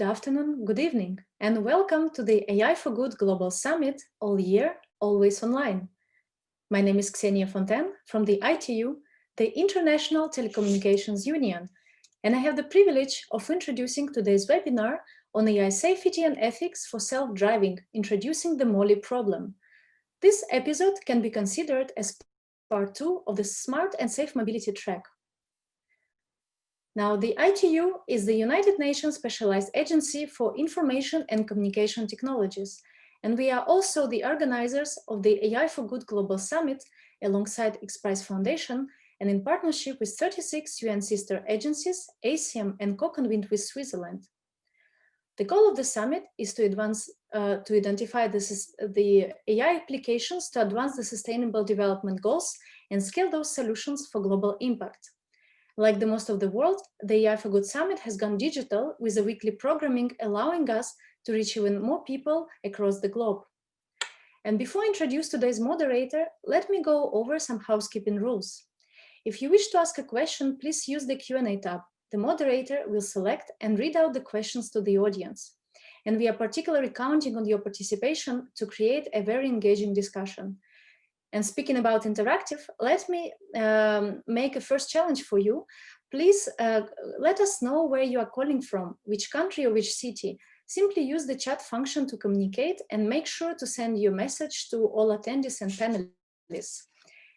good afternoon, good evening, and welcome to the AI for Good Global Summit, all year, always online. My name is Ksenia Fontaine from the ITU, the International Telecommunications Union, and I have the privilege of introducing today's webinar on AI safety and ethics for self-driving, introducing the Trolley problem. This episode can be considered as part 2 of the Smart and Safe Mobility track. Now, the ITU is the United Nations Specialized Agency for Information and Communication Technologies, and we are also the organizers of the AI for Good Global Summit alongside X Prize Foundation and in partnership with 36 UN sister agencies, ASEAN, and co-convened with Switzerland. The goal of the summit is to identify the AI applications to advance the Sustainable Development Goals and scale those solutions for global impact. Like the most of the world, the AI for Good Summit has gone digital with a weekly programming allowing us to reach even more people across the globe. And before I introduce today's moderator, let me go over some housekeeping rules. If you wish to ask a question, please use the Q&A tab. The moderator will select and read out the questions to the audience. And we are particularly counting on your participation to create a very engaging discussion. And speaking about interactive, let me make a first challenge for you. Please let us know where you are calling from, which country or which city. Simply use the chat function to communicate and make sure to send your message to all attendees and panelists.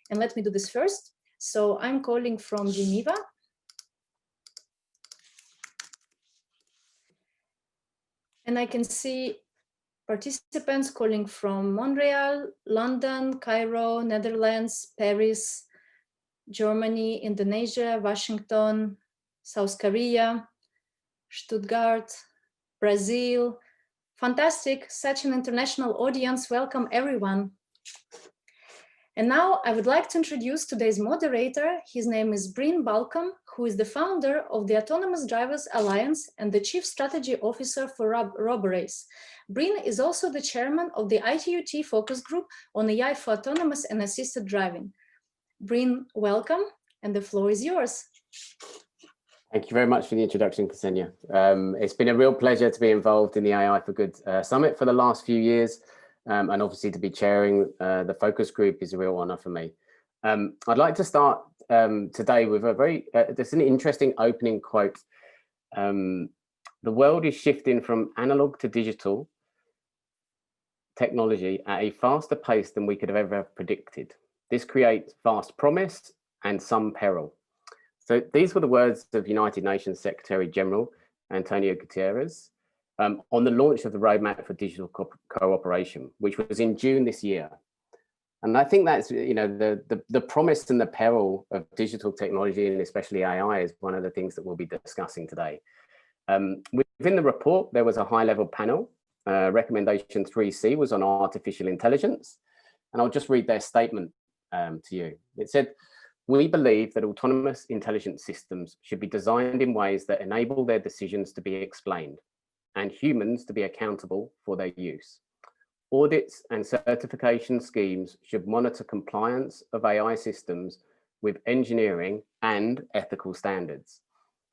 And let me do this first. So I'm calling from Geneva. And I can see participants calling from Montreal, London, Cairo, Netherlands, Paris, Germany, Indonesia, Washington, South Korea, Stuttgart, Brazil. Fantastic, such an international audience. Welcome, everyone. And now I would like to introduce today's moderator. His name is Bryn Balcom, who is the founder of the Autonomous Drivers Alliance and the Chief Strategy Officer for RoboRace. Bryn is also the chairman of the ITUT focus group on AI for autonomous and assisted driving. Bryn, welcome, and the floor is yours. Thank you very much for the introduction, Ksenia. It's been a real pleasure to be involved in the AI for Good Summit for the last few years. And obviously to be chairing the focus group is a real honor for me. I'd like to start today with there's an interesting opening quote. The world is shifting from analog to digital technology at a faster pace than we could have ever predicted. This creates vast promise and some peril. So these were the words of United Nations Secretary General Antonio Guterres on the launch of the Roadmap for Digital Cooperation, which was in June this year. And I think that's, the promise and the peril of digital technology, and especially AI, is one of the things that we'll be discussing today. Within the report, there was a high-level panel. Recommendation 3C was on artificial intelligence. And I'll just read their statement to you. It said, "We believe that autonomous intelligent systems should be designed in ways that enable their decisions to be explained and humans to be accountable for their use. Audits and certification schemes should monitor compliance of AI systems with engineering and ethical standards,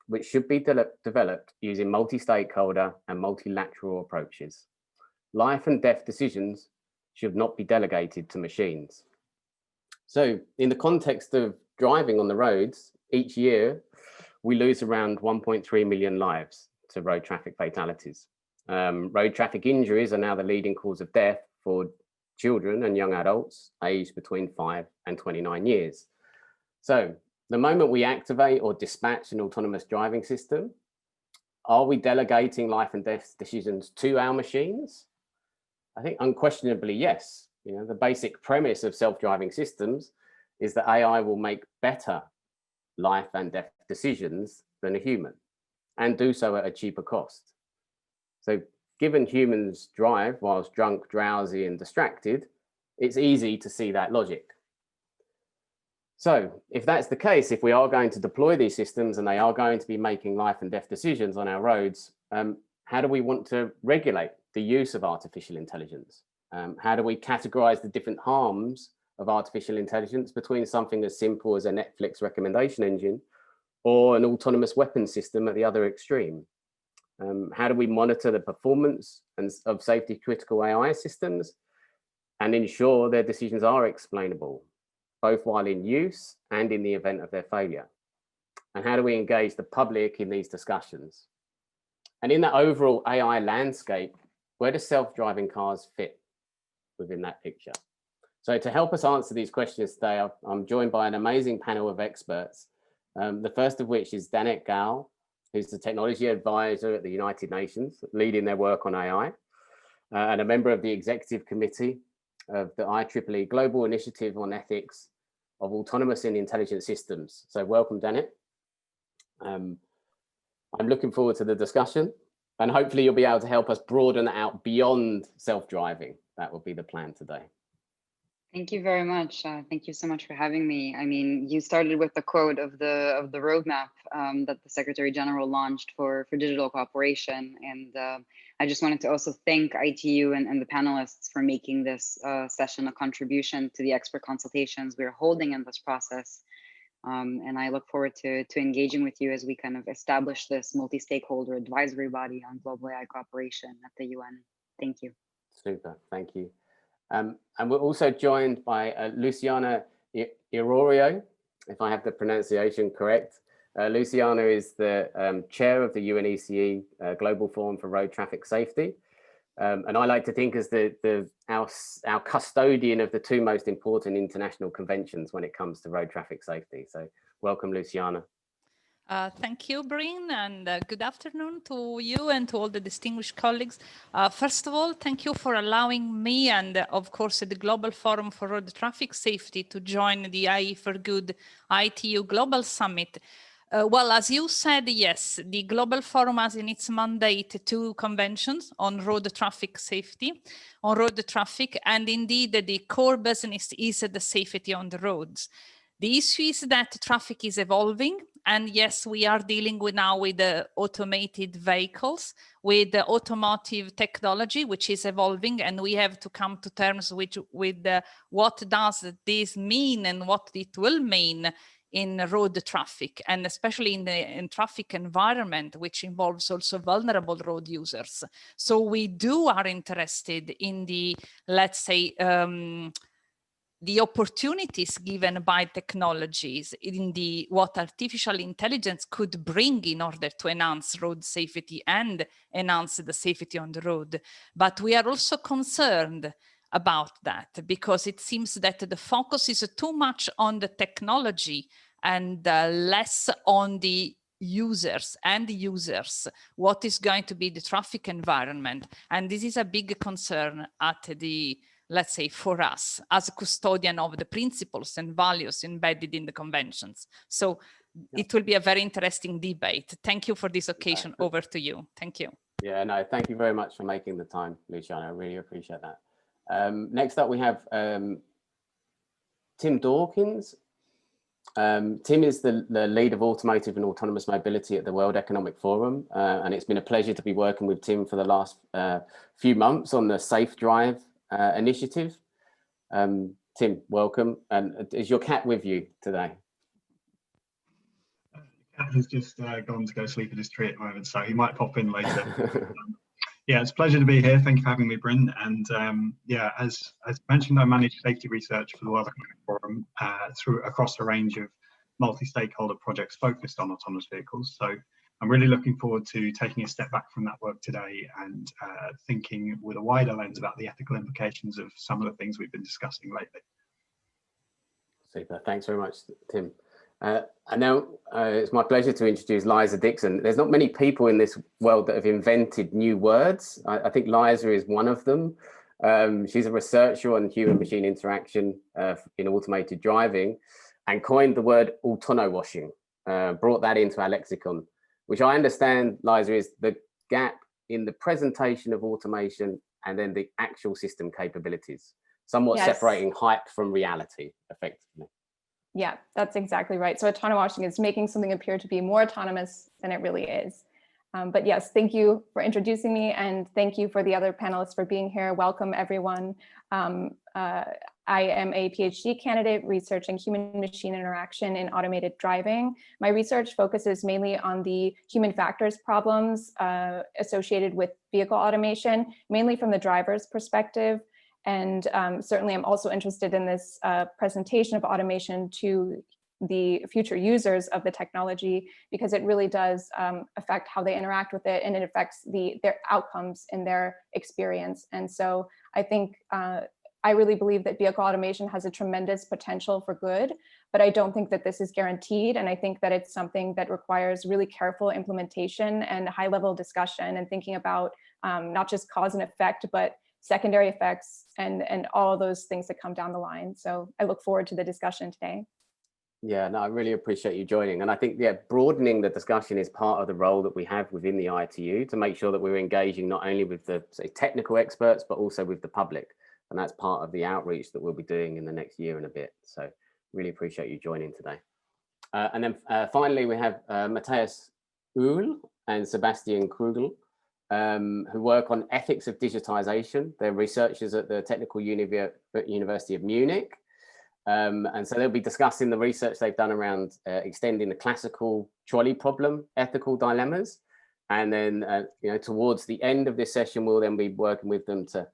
which should be developed using multi-stakeholder and multilateral approaches. Life and death decisions should not be delegated to machines." So in the context of driving on the roads, each year, we lose around 1.3 million lives to road traffic fatalities. Road traffic injuries are now the leading cause of death for children and young adults aged between 5 and 29 years. So the moment we activate or dispatch an autonomous driving system, are we delegating life and death decisions to our machines? I think unquestionably, yes. The basic premise of self-driving systems is that AI will make better life and death decisions than a human, and do so at a cheaper cost. So given humans drive whilst drunk, drowsy, and distracted, it's easy to see that logic. So if that's the case, if we are going to deploy these systems and they are going to be making life and death decisions on our roads, how do we want to regulate the use of artificial intelligence? How do we categorize the different harms of artificial intelligence between something as simple as a Netflix recommendation engine or an autonomous weapons system at the other extreme? How do we monitor the performance of safety critical AI systems and ensure their decisions are explainable, both while in use and in the event of their failure? And how do we engage the public in these discussions? And in that overall AI landscape, where do self-driving cars fit within that picture? So to help us answer these questions today, I'm joined by an amazing panel of experts. The first of which is Danet Gal, who's the technology advisor at the United Nations, leading their work on AI, and a member of the executive committee of the IEEE Global Initiative on Ethics of Autonomous and Intelligent Systems. So welcome, Danet. I'm looking forward to the discussion, and hopefully you'll be able to help us broaden out beyond self-driving. That will be the plan today. Thank you very much. Thank you so much for having me. I mean, you started with the quote of the roadmap that the Secretary General launched for digital cooperation, and I just wanted to also thank ITU and the panelists for making this session a contribution to the expert consultations we're holding in this process. And I look forward to engaging with you as we kind of establish this multi-stakeholder advisory body on global AI cooperation at the UN. Thank you. Super, thank you. And we're also joined by Luciana Iorio, if I have the pronunciation correct. Luciana is the chair of the UNECE Global Forum for Road Traffic Safety. And I like to think as our custodian of the two most important international conventions when it comes to road traffic safety. So welcome, Luciana. Thank you, Bryn, and good afternoon to you and to all the distinguished colleagues. First of all, thank you for allowing me and, of course, the Global Forum for Road Traffic Safety to join the AI for Good ITU Global Summit. Well, as you said, yes, the Global Forum has in its mandate two conventions on road traffic safety, on road traffic, and indeed the core business is the safety on the roads. The issue is that traffic is evolving, and yes, we are dealing now with the automated vehicles, with the automotive technology, which is evolving, and we have to come to terms with what does this mean and what it will mean in road traffic, and especially in traffic environment, which involves also vulnerable road users. So we are interested in the, let's say, the opportunities given by technologies in what artificial intelligence could bring in order to enhance road safety and enhance the safety on the road. But we are also concerned about that because it seems that the focus is too much on the technology and less on the users, what is going to be the traffic environment. And this is a big concern at the, let's say, for us as a custodian of the principles and values embedded in the conventions. So it will be a very interesting debate. Thank you for this occasion. Over to you. Thank you. Yeah, no, thank you very much for making the time, Luciana. I really appreciate that. Next up, we have Tim Dawkins. Tim is the lead of automotive and autonomous mobility at the World Economic Forum, and it's been a pleasure to be working with Tim for the last few months on the Safe Drive initiative. Tim, welcome. And is your cat with you today? The cat has just gone to go sleep in his tree at the moment, so he might pop in later. Yeah, it's a pleasure to be here. Thank you for having me, Bryn. And yeah, as mentioned, I manage safety research for the World Economic Forum across a range of multi-stakeholder projects focused on autonomous vehicles. So I'm really looking forward to taking a step back from that work today and thinking with a wider lens about the ethical implications of some of the things we've been discussing lately. Super, thanks very much, Tim. And now it's my pleasure to introduce Liza Dixon. There's not many people in this world that have invented new words. I think Liza is one of them. She's a researcher on human-machine interaction in automated driving and coined the word autono-washing, brought that into our lexicon, which I understand, Liza, is the gap in the presentation of automation and then the actual system capabilities, somewhat separating hype from reality, effectively. Yeah, that's exactly right. So autono-washing is making something appear to be more autonomous than it really is. But yes, thank you for introducing me, and thank you for the other panelists for being here. Welcome, everyone. I am a PhD candidate researching human-machine interaction in automated driving. My research focuses mainly on the human factors problems associated with vehicle automation, mainly from the driver's perspective. And certainly I'm also interested in this presentation of automation to the future users of the technology, because it really does affect how they interact with it, and it affects their outcomes in their experience. And so I think I really believe that vehicle automation has a tremendous potential for good, but I don't think that this is guaranteed. And I think that it's something that requires really careful implementation and high-level discussion, and thinking about not just cause and effect, but secondary effects and all those things that come down the line. So I look forward to the discussion today. Yeah, no, I really appreciate you joining. And I think, yeah, broadening the discussion is part of the role that we have within the ITU to make sure that we're engaging not only with the technical experts, but also with the public. And that's part of the outreach that we'll be doing in the next year and a bit. So really appreciate you joining today. And then finally, we have Matthias Uhl and Sebastian Krugel, who work on ethics of digitization. They're researchers at the Technical University of Munich. And so they'll be discussing the research they've done around extending the classical trolley problem, ethical dilemmas. And then, towards the end of this session, we'll then be working with them to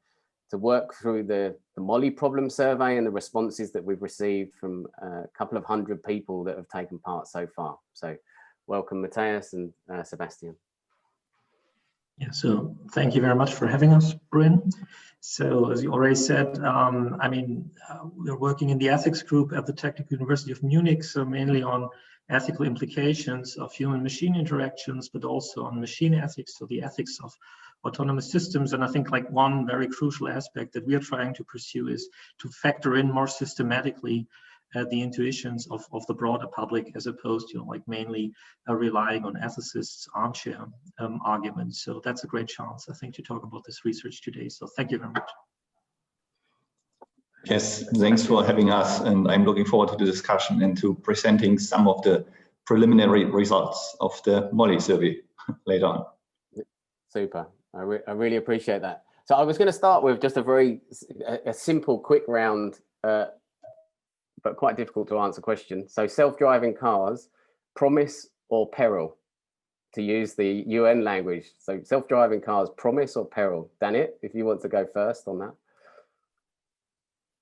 work through the Molly problem survey and the responses that we've received from a couple of hundred people that have taken part so far. So welcome, Matthias and Sebastian. Yeah, so thank you very much for having us, Bryn. So as you already said, we're working in the ethics group at the Technical University of Munich, so mainly on ethical implications of human-machine interactions, but also on machine ethics, so the ethics of autonomous systems. And I think like one very crucial aspect that we are trying to pursue is to factor in more systematically the intuitions of the broader public, as opposed to mainly relying on ethicists' armchair arguments. So that's a great chance, I think, to talk about this research today. So thank you very much. Yes, thanks for having us. And I'm looking forward to the discussion and to presenting some of the preliminary results of the Molly survey later on. Super. I really appreciate that. So I was going to start with just a simple, quick round, but quite difficult to answer question. So self-driving cars, promise or peril, to use the UN language. So self-driving cars, promise or peril? Danit, if you want to go first on that.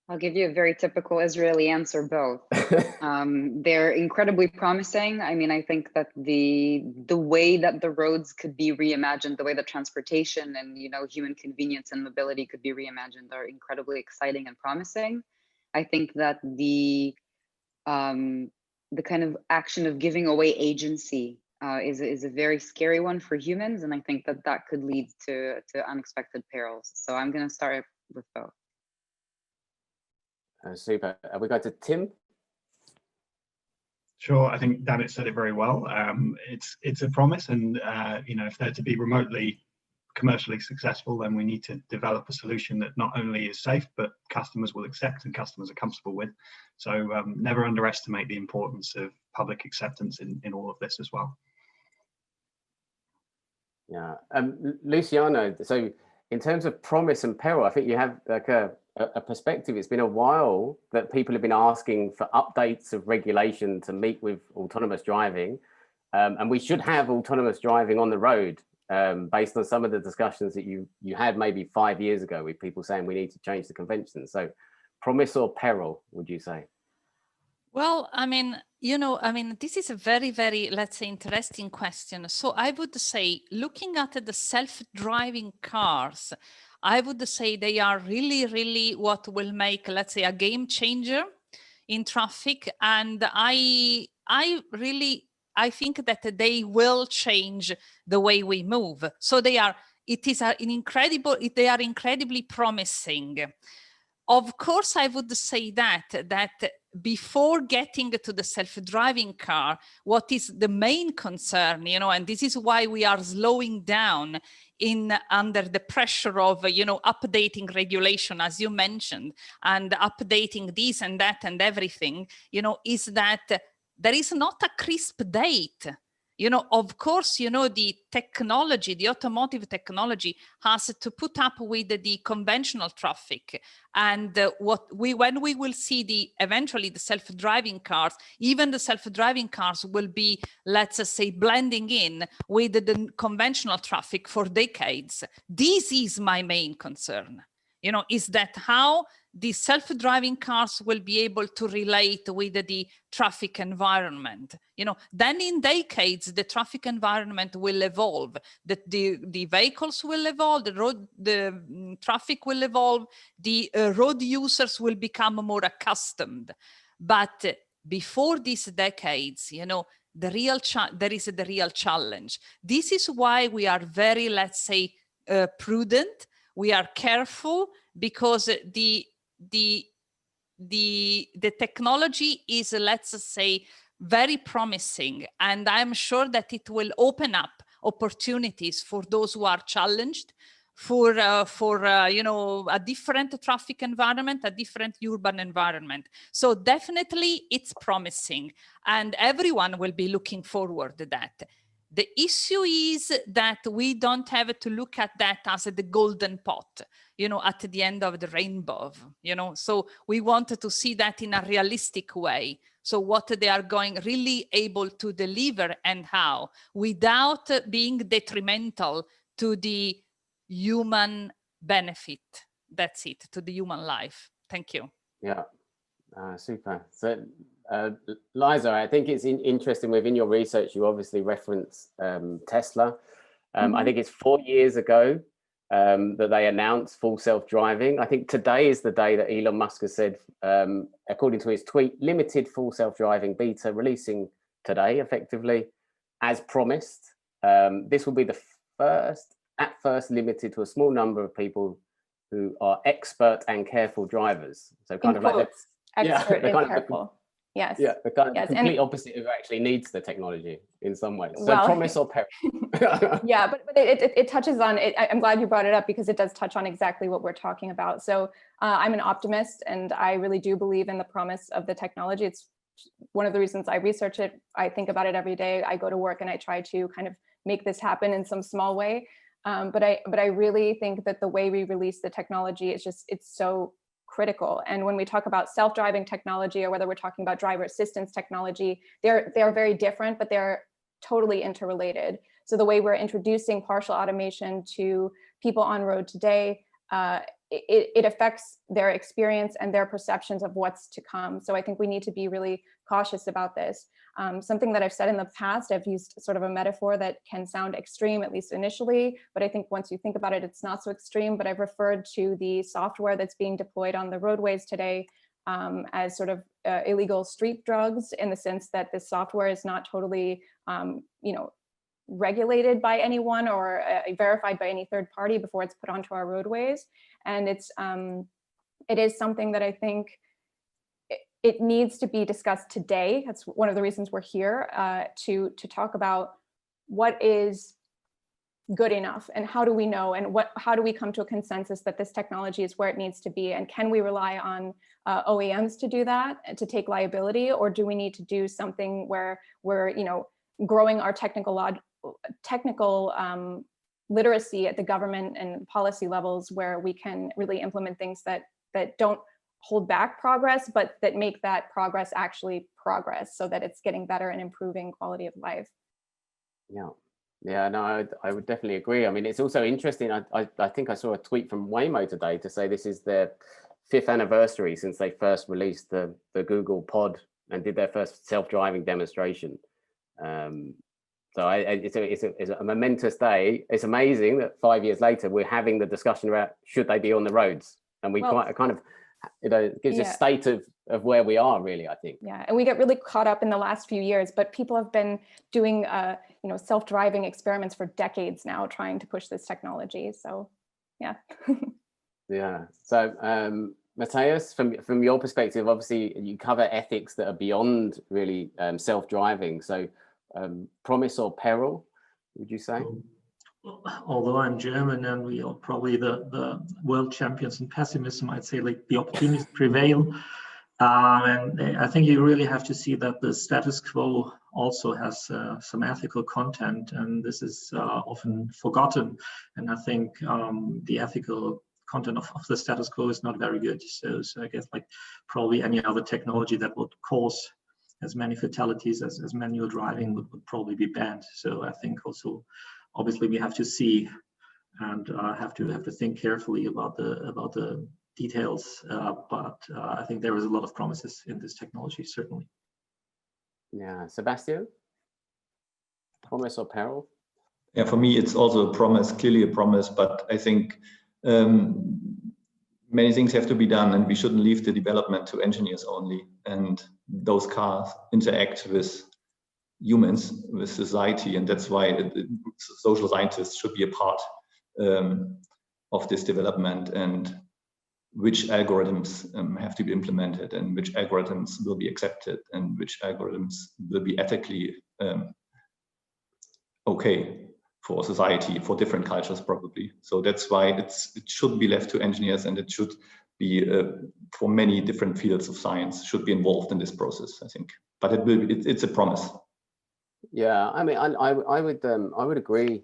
I'll give you a very typical Israeli answer, both. They're incredibly promising. I mean, I think that the way that the roads could be reimagined, the way that transportation and human convenience and mobility could be reimagined are incredibly exciting and promising. I think that the kind of action of giving away agency is a very scary one for humans, and I think that could lead to unexpected perils. So I'm going to start with both. Super. We go to Tim. Sure, I think Danit said it very well. It's a promise, and if they're to be remotely commercially successful, then we need to develop a solution that not only is safe, but customers will accept and customers are comfortable with. So never underestimate the importance of public acceptance in all of this as well. Yeah, Luciano, so in terms of promise and peril, I think you have like a perspective. It's been a while that people have been asking for updates of regulation to meet with autonomous driving. And we should have autonomous driving on the road based on some of the discussions that you had maybe 5 years ago with people saying we need to change the convention. So promise or peril, would you say? Well, this is a very, very, let's say, interesting question. So I would say, looking at the self-driving cars, I would say they are really, really what will make, let's say, a game changer in traffic. And I think that they will change the way we move. So they are incredibly promising. Of course, I would say that before getting to the self-driving car, what is the main concern, and this is why we are slowing down under the pressure of, updating regulation, as you mentioned, and updating this and that and everything, is that there is not a crisp date. You know, of course, you know, the technology, the automotive technology has to put up with the conventional traffic. And when we will see eventually the self-driving cars, even the self-driving cars will be, let's say, blending in with the conventional traffic for decades. This is my main concern. You know, is that how the self-driving cars will be able to relate with the traffic environment. You know, then in decades, the traffic environment will evolve, the vehicles will evolve, the traffic will evolve, the road users will become more accustomed. But before these decades, you know, there is the real challenge. This is why we are very, let's say, prudent. We are careful because the technology is, let's say, very promising, and I'm sure that it will open up opportunities for those who are challenged, for you know, a different traffic environment, a different urban environment. So definitely it's promising, and everyone will be looking forward to that. The issue is that we don't have to look at that as the golden pot, you know, at the end of the rainbow, you know. So we wanted to see that in a realistic way. So what they are going really able to deliver and how, without being detrimental to the human benefit. That's it, to the human life. Thank you. Yeah, super. So Liza, I think it's interesting within your research, you obviously reference Tesla. I think it's 4 years ago that they announced full self-driving. I think today is the day that Elon Musk has said, according to his tweet, limited full self-driving beta releasing today, effectively, as promised. This will be the at first limited to a small number of people who are expert and careful drivers. So kind of like expert and careful. Yes. Yeah, the kind of complete opposite of who actually needs the technology in some ways. So well, promise or peril. Yeah, but it touches on it. I'm glad you brought it up because it does touch on exactly what we're talking about. So I'm an optimist, and I really do believe in the promise of the technology. It's one of the reasons I research it. I think about it every day. I go to work and I try to kind of make this happen in some small way. But I really think that the way we release the technology is it's so critical. And when we talk about self-driving technology, or whether we're talking about driver assistance technology, they're very different, but they're totally interrelated. So the way we're introducing partial automation to people on road today, it affects their experience and their perceptions of what's to come. So I think we need to be really cautious about this. Something that I've said in the past, I've used sort of a metaphor that can sound extreme, at least initially, but I think once you think about it, it's not so extreme. But I've referred to the software that's being deployed on the roadways today as sort of illegal street drugs, in the sense that this software is not totally, regulated by anyone or verified by any third party before it's put onto our roadways. And it is something that I think it needs to be discussed today. That's one of the reasons we're here, to talk about what is good enough and how do we know, and how do we come to a consensus that this technology is where it needs to be, and can we rely on OEMs to do that, to take liability, or do we need to do something where we're growing our technical literacy at the government and policy levels, where we can really implement things that don't hold back progress, but that make that progress actually progress, so that it's getting better and improving quality of life. Yeah, no, I would definitely agree. I mean, it's also interesting. I think I saw a tweet from Waymo today to say this is their 5th anniversary since they first released the Google Pod and did their first self-driving demonstration. So it's a momentous day. It's amazing that 5 years later we're having the discussion about should they be on the roads, and we kind of it gives a state of where we are, really, I think. Yeah, and we get really caught up in the last few years, but people have been doing self-driving experiments for decades now, trying to push this technology. So yeah. Yeah. So Matthias, from your perspective, obviously you cover ethics that are beyond really self-driving. So promise or peril, would you say? Although I'm German and we are probably the world champions in pessimism, I'd say like the opportunities prevail. And I think you really have to see that the status quo also has some ethical content, and this is often forgotten. And I think the ethical content of the status quo is not very good. So I guess like probably any other technology that would cause as many fatalities as manual driving would probably be banned. So I think also, obviously, we have to see and have to think carefully about the details, but I think there is a lot of promises in this technology, certainly. Yeah, Sebastian, promise or peril? Yeah, for me, it's also a promise, clearly a promise, but I think many things have to be done, and we shouldn't leave the development to engineers only. And those cars interact with humans, with society, and that's why social scientists should be a part of this development, and which algorithms have to be implemented, and which algorithms will be accepted, and which algorithms will be ethically okay for society, for different cultures probably. So that's why it should be left to engineers, and it should be for many different fields of science should be involved in this process, I think. But it's a promise. Yeah, I mean, I would agree.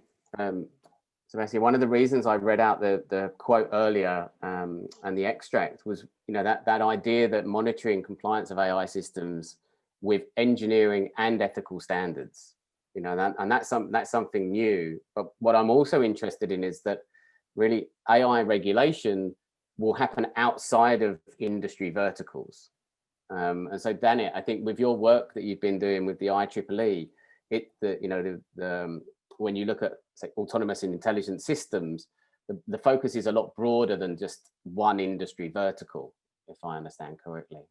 Sebastian, one of the reasons I read out the quote earlier and the extract was, that idea that monitoring compliance of AI systems with engineering and ethical standards, and that's something new. But what I'm also interested in is that really AI regulation will happen outside of industry verticals. And so, Danny, I think with your work that you've been doing with the IEEE, when you look at, say, autonomous and intelligent systems, the focus is a lot broader than just one industry vertical, if I understand correctly.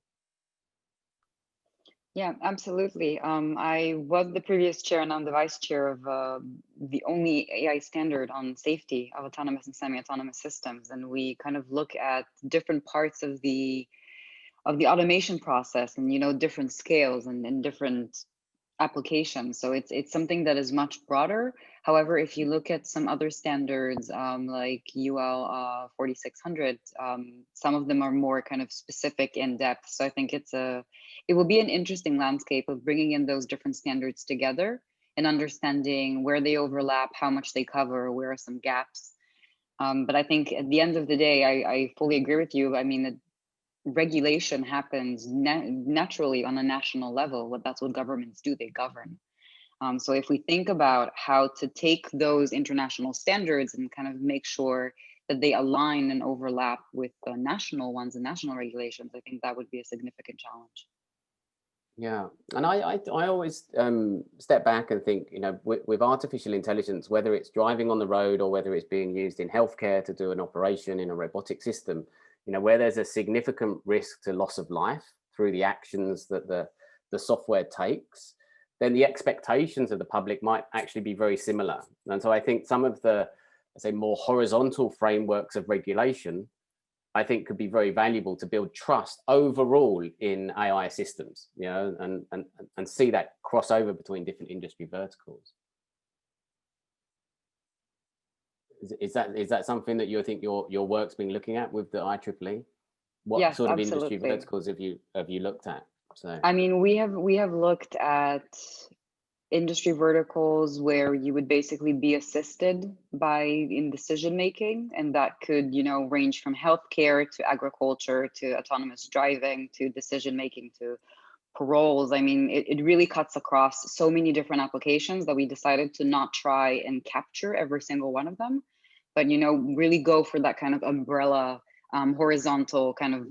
Yeah, absolutely. I was the previous chair, and I'm the vice chair of the only AI standard on safety of autonomous and semi-autonomous systems. And we kind of look at different parts of the automation process, and different scales and different applications. So it's something that is much broader. However, if you look at some other standards like UL 4600, some of them are more kind of specific in depth. So I think it will be an interesting landscape of bringing in those different standards together and understanding where they overlap, how much they cover, where are some gaps. But I think at the end of the day, I fully agree with you. I mean, regulation happens naturally on a national level. That's what governments do, they govern. So if we think about how to take those international standards and kind of make sure that they align and overlap with the national ones and national regulations, I think that would be a significant challenge. Yeah, and I always step back and think, with artificial intelligence, whether it's driving on the road or whether it's being used in healthcare to do an operation in a robotic system, where there's a significant risk to loss of life through the actions that the software takes, then the expectations of the public might actually be very similar. And so I think some of the, say, more horizontal frameworks of regulation, I think could be very valuable to build trust overall in AI systems, and see that crossover between different industry verticals. Is that something that you think your work's been looking at with the IEEE? What Yes, sort of absolutely. industry verticals have you looked at? So I mean, we have looked at industry verticals where you would basically be assisted in decision making, and that could range from healthcare to agriculture to autonomous driving to decision making to paroles. I mean, it really cuts across so many different applications that we decided to not try and capture every single one of them, but really go for that kind of umbrella horizontal kind of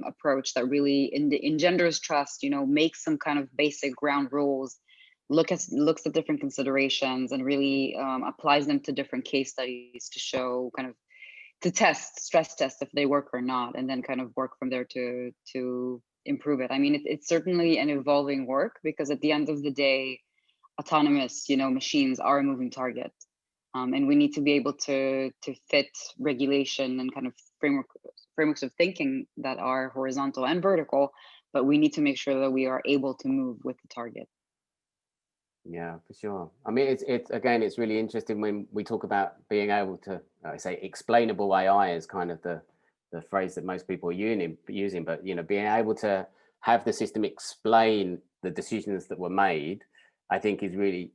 approach that really engenders trust, makes some kind of basic ground rules, looks at different considerations, and really applies them to different case studies to show to stress test if they work or not, and then kind of work from there to improve it. I mean, it's certainly an evolving work, because at the end of the day, autonomous machines are a moving target. And we need to be able to fit regulation and kind of frameworks of thinking that are horizontal and vertical, but we need to make sure that we are able to move with the target. Yeah, for sure. I mean, it's really interesting when we talk about being able to say explainable AI as kind of the the phrase that most people are using, but being able to have the system explain the decisions that were made, I think is really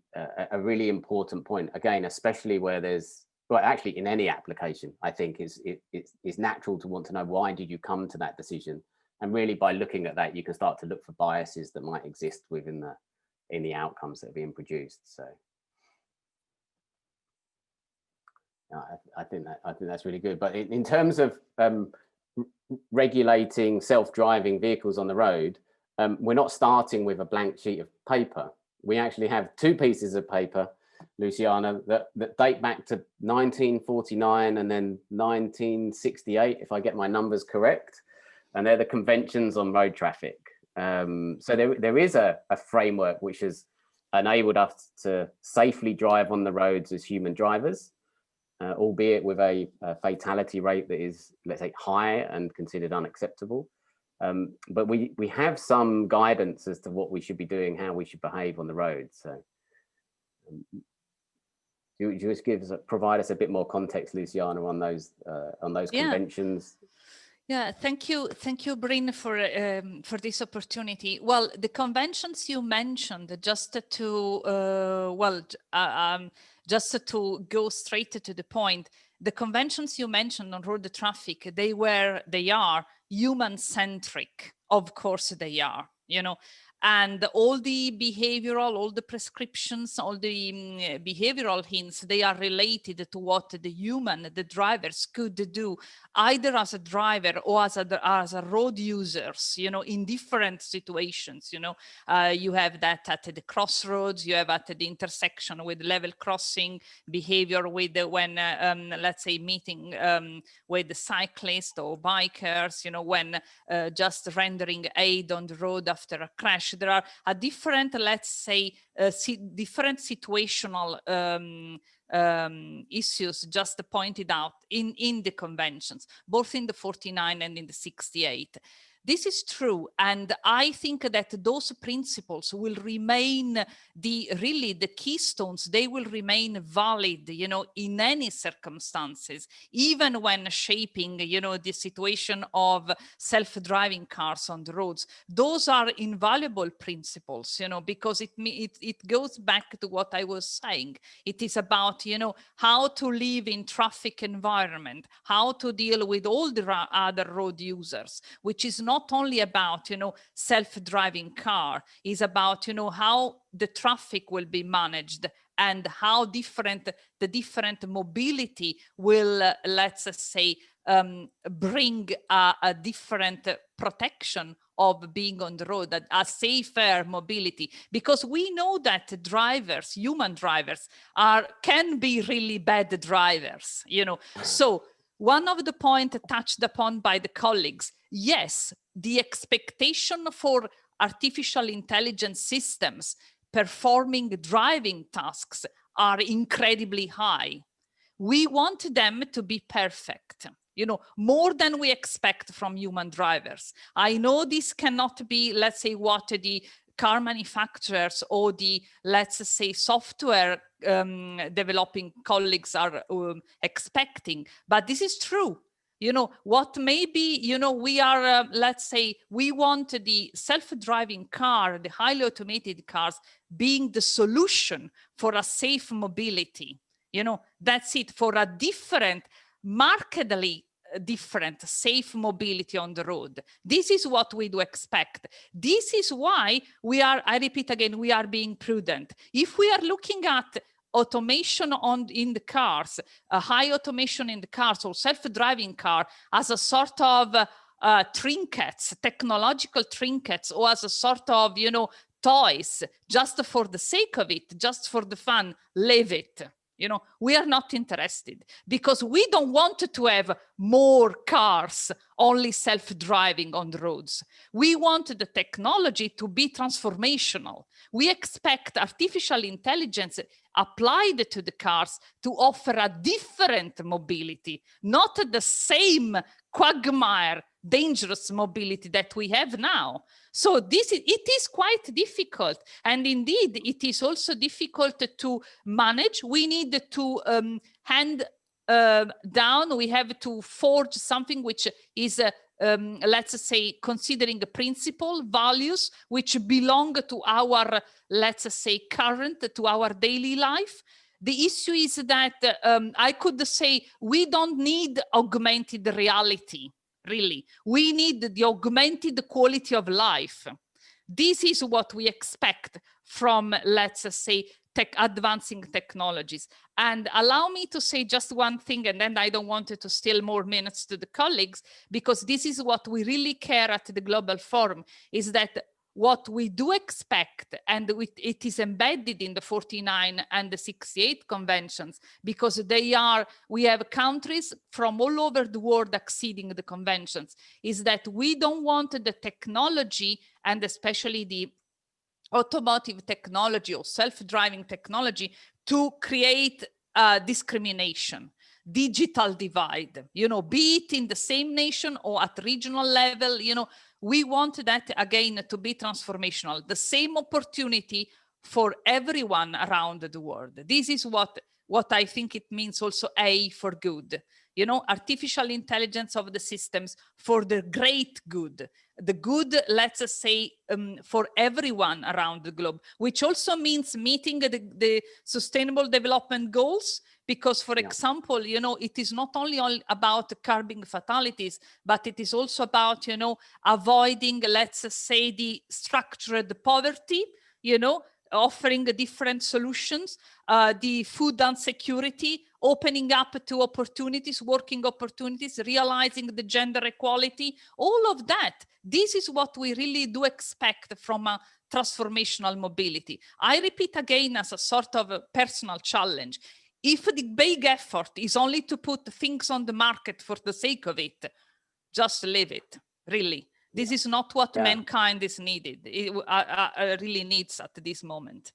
a really important point. Again, especially where there's, well, actually in any application, I think it's natural to want to know, why did you come to that decision? And really by looking at that, you can start to look for biases that might exist within the outcomes that are being produced. So I think that's really good. But in terms of regulating self-driving vehicles on the road, we're not starting with a blank sheet of paper. We actually have two pieces of paper, Luciana, that date back to 1949 and then 1968, if I get my numbers correct. And they're the conventions on road traffic. So there is a framework which has enabled us to safely drive on the roads as human drivers, albeit with a fatality rate that is, let's say, high and considered unacceptable. But we have some guidance as to what we should be doing, how we should behave on the road. So do you just provide us a bit more context, Luciana, on those conventions? Yeah, thank you, Bryn, for this opportunity. Well, the conventions you mentioned, just to just to go straight to the point, the conventions you mentioned on road traffic, they are human-centric. Of course they are, and all the behavioral, all the prescriptions, all the behavioral hints, they are related to what the drivers could do, either as a driver or as a road users, in different situations. You have that at the crossroads, you have at the intersection with level crossing behavior, with when let's say meeting with the cyclists or bikers, when just rendering aid on the road after a crash. There are a different, let's say, different situational issues just pointed out in the conventions, both in the 49 and in the 68. This is true, and I think that those principles will remain really the keystones. They will remain valid, in any circumstances, even when shaping, the situation of self-driving cars on the roads. Those are invaluable principles, because it goes back to what I was saying. It is about, how to live in traffic environment, how to deal with all the other road users, which is not only about, self-driving car, is about, how the traffic will be managed and how the different mobility will, let's say, bring a different protection of being on the road, a safer mobility, because we know that drivers, human drivers, can be really bad drivers, So one of the points touched upon by the colleagues, yes, the expectation for artificial intelligence systems performing driving tasks are incredibly high. We want them to be perfect, more than we expect from human drivers. I know this cannot be, let's say, what the car manufacturers or the, let's say, software developing colleagues are expecting, but this is true. What maybe, we are, let's say, we want the self-driving car, the highly automated cars, being the solution for a safe mobility. That's it, for a different, markedly different, safe mobility on the road. This is what we do expect. This is why we are, I repeat again, we are being prudent. If we are looking at automation in the cars, high automation in the cars or self-driving car as a sort of trinkets, technological trinkets, or as a sort of, toys, just for the sake of it, just for the fun, leave it. We are not interested, because we don't want to have more cars only self-driving on the roads. We want the technology to be transformational. We expect artificial intelligence applied to the cars to offer a different mobility, not the same quagmire, dangerous mobility that we have now. So it is quite difficult, and indeed it is also difficult to manage. We need to hand down, we have to forge something which is, let's say, considering the principle, values, which belong to our, let's say, current, to our daily life. The issue is that I could say we don't need augmented reality, really. We need the augmented quality of life. This is what we expect from, let's say, advancing technologies. And allow me to say just one thing, and then I don't want to steal more minutes to the colleagues, because this is what we really care at the Global Forum, is that what we do expect, and it is embedded in the 49 and the 68 conventions, because we have countries from all over the world acceding the conventions, is that we don't want the technology, and especially the automotive technology or self-driving technology, to create discrimination, digital divide, be it in the same nation or at regional level. We want that, again, to be transformational, the same opportunity for everyone around the world. This is what I think it means also A for good. Artificial intelligence of the systems for the great good, the good, let's say, for everyone around the globe, which also means meeting the Sustainable Development Goals, because, for example, it is not only about curbing fatalities, but it is also about, avoiding, let's say, the structured poverty, offering different solutions, the food insecurity, opening up to opportunities, working opportunities, realizing the gender equality, all of that. This is what we really do expect from a transformational mobility. I repeat again, as a sort of a personal challenge, if the big effort is only to put things on the market for the sake of it, just leave it, really. This is not what mankind is needed. It really needs at this moment.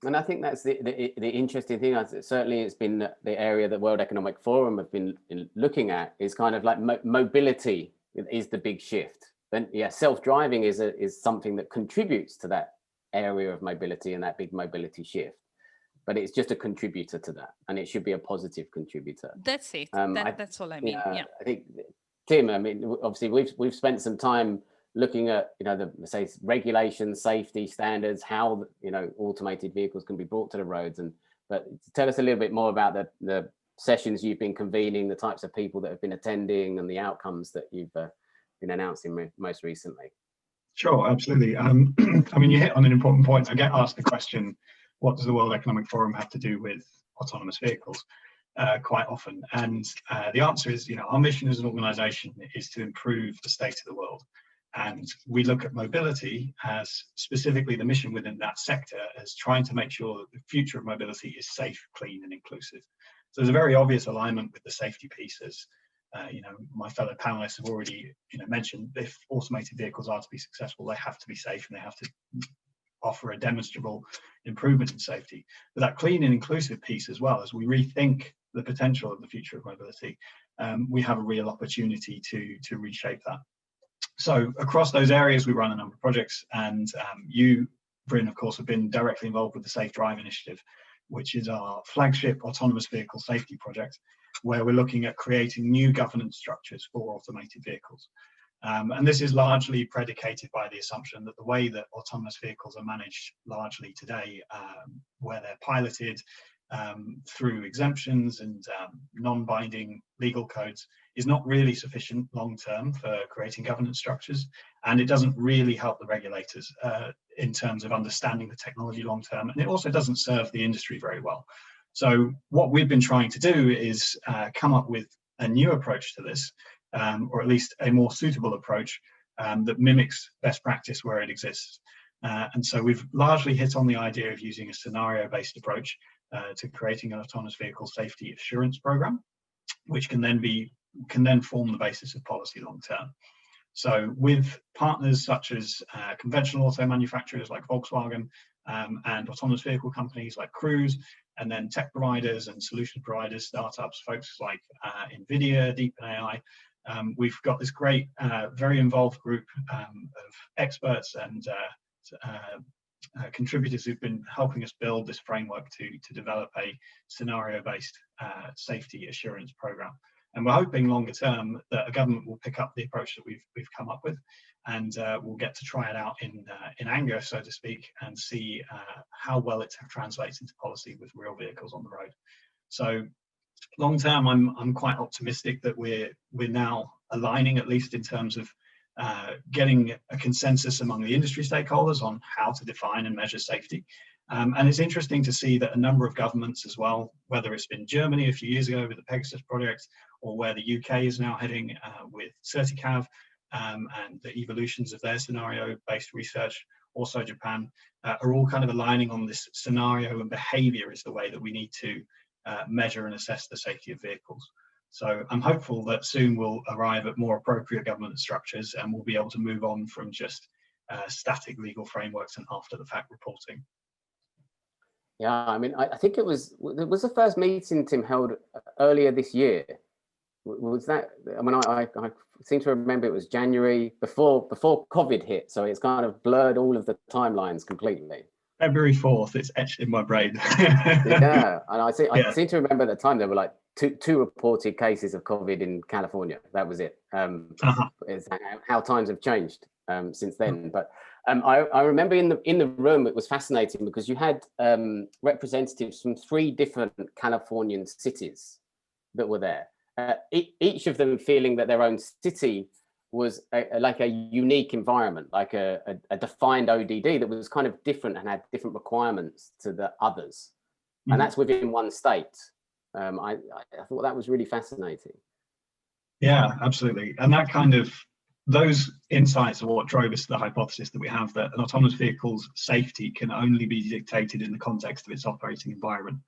And I think that's the interesting thing. Certainly, it's been the area that World Economic Forum have been looking at, is kind of like mobility is the big shift. Then, self-driving is something that contributes to that area of mobility and that big mobility shift. But it's just a contributor to that, and it should be a positive contributor. That's it. That's all I mean. Yeah. I think, Tim, I mean, obviously we've spent some time looking at, say, regulations, safety standards, how, automated vehicles can be brought to the roads. But tell us a little bit more about the sessions you've been convening, the types of people that have been attending, and the outcomes that you've been announcing most recently. Sure, absolutely. I mean, you hit on an important point. I get asked the question, what does the World Economic Forum have to do with autonomous vehicles? Quite often. And the answer is, our mission as an organization is to improve the state of the world. And we look at mobility as specifically the mission within that sector as trying to make sure that the future of mobility is safe, clean, and inclusive. So there's a very obvious alignment with the safety pieces. My fellow panelists have already mentioned, if automated vehicles are to be successful, they have to be safe and they have to offer a demonstrable improvement in safety. But that clean and inclusive piece as well, as we rethink the potential of the future of mobility, we have a real opportunity to reshape that. So across those areas, we run a number of projects, and you, Bryn, of course, have been directly involved with the Safe Drive Initiative, which is our flagship autonomous vehicle safety project, where we're looking at creating new governance structures for automated vehicles. And this is largely predicated by the assumption that the way that autonomous vehicles are managed largely today, where they're piloted through exemptions and non-binding legal codes, is not really sufficient long-term for creating governance structures. And it doesn't really help the regulators in terms of understanding the technology long-term. And it also doesn't serve the industry very well. So what we've been trying to do is come up with a new approach to this, or at least a more suitable approach that mimics best practice where it exists. And so we've largely hit on the idea of using a scenario-based approach to creating an autonomous vehicle safety assurance program, which can then form the basis of policy long-term. So with partners such as conventional auto manufacturers like Volkswagen and autonomous vehicle companies like Cruise, and then tech providers and solution providers, startups, folks like NVIDIA, DeepInAI, we've got this great, very involved group of experts and contributors who've been helping us build this framework to develop a scenario-based safety assurance program. And we're hoping longer term that a government will pick up the approach that we've come up with, and we'll get to try it out in anger, so to speak, and see how well it translates into policy with real vehicles on the road. So long term, I'm quite optimistic that we're now aligning, at least in terms of getting a consensus among the industry stakeholders on how to define and measure safety. And it's interesting to see that a number of governments as well, whether it's been Germany a few years ago with the Pegasus project, or where the UK is now heading with CertiCav, and the evolutions of their scenario-based research, also Japan, are all kind of aligning on this scenario and behavior is the way that we need to measure and assess the safety of vehicles. So I'm hopeful that soon we'll arrive at more appropriate government structures, and we'll be able to move on from just static legal frameworks and after the fact reporting. Yeah, I mean, I think it was the first meeting, Tim, held earlier this year. Was that? I mean, I seem to remember it was January before COVID hit, so it's kind of blurred all of the timelines completely. February 4th, it's etched in my brain. Yeah, and I seem to remember at the time there were like two reported cases of COVID in California. That was it. It's how times have changed since then. But I remember in the room, it was fascinating because you had representatives from 3 different Californian cities that were there. Each of them feeling that their own city was like a unique environment, like a defined ODD that was kind of different and had different requirements to the others. And that's within one state. I thought that was really fascinating. Yeah, absolutely. And that kind of, those insights are what drove us to the hypothesis that we have, that an autonomous vehicle's safety can only be dictated in the context of its operating environment.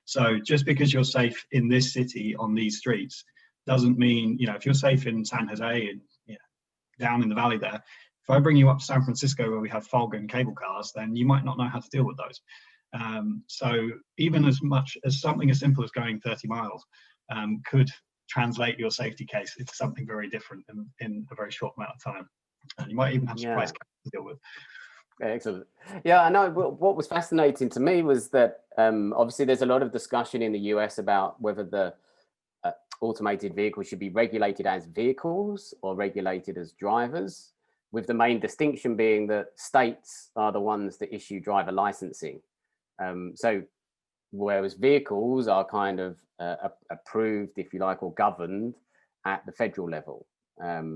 So just because you're safe in this city on these streets doesn't mean, you know, if you're safe in San Jose and down in the valley there, if I bring you up to San Francisco where we have fog and cable cars, then you might not know how to deal with those. So even as much as something as simple as going 30 miles could translate your safety case into something very different in a very short amount of time. And you might even have surprise cases to deal with. Excellent. Yeah, I know. What was fascinating to me was that obviously there's a lot of discussion in the US about whether the automated vehicles should be regulated as vehicles or regulated as drivers, with the main distinction being that states are the ones that issue driver licensing. So whereas vehicles are kind of approved, if you like, or governed at the federal level.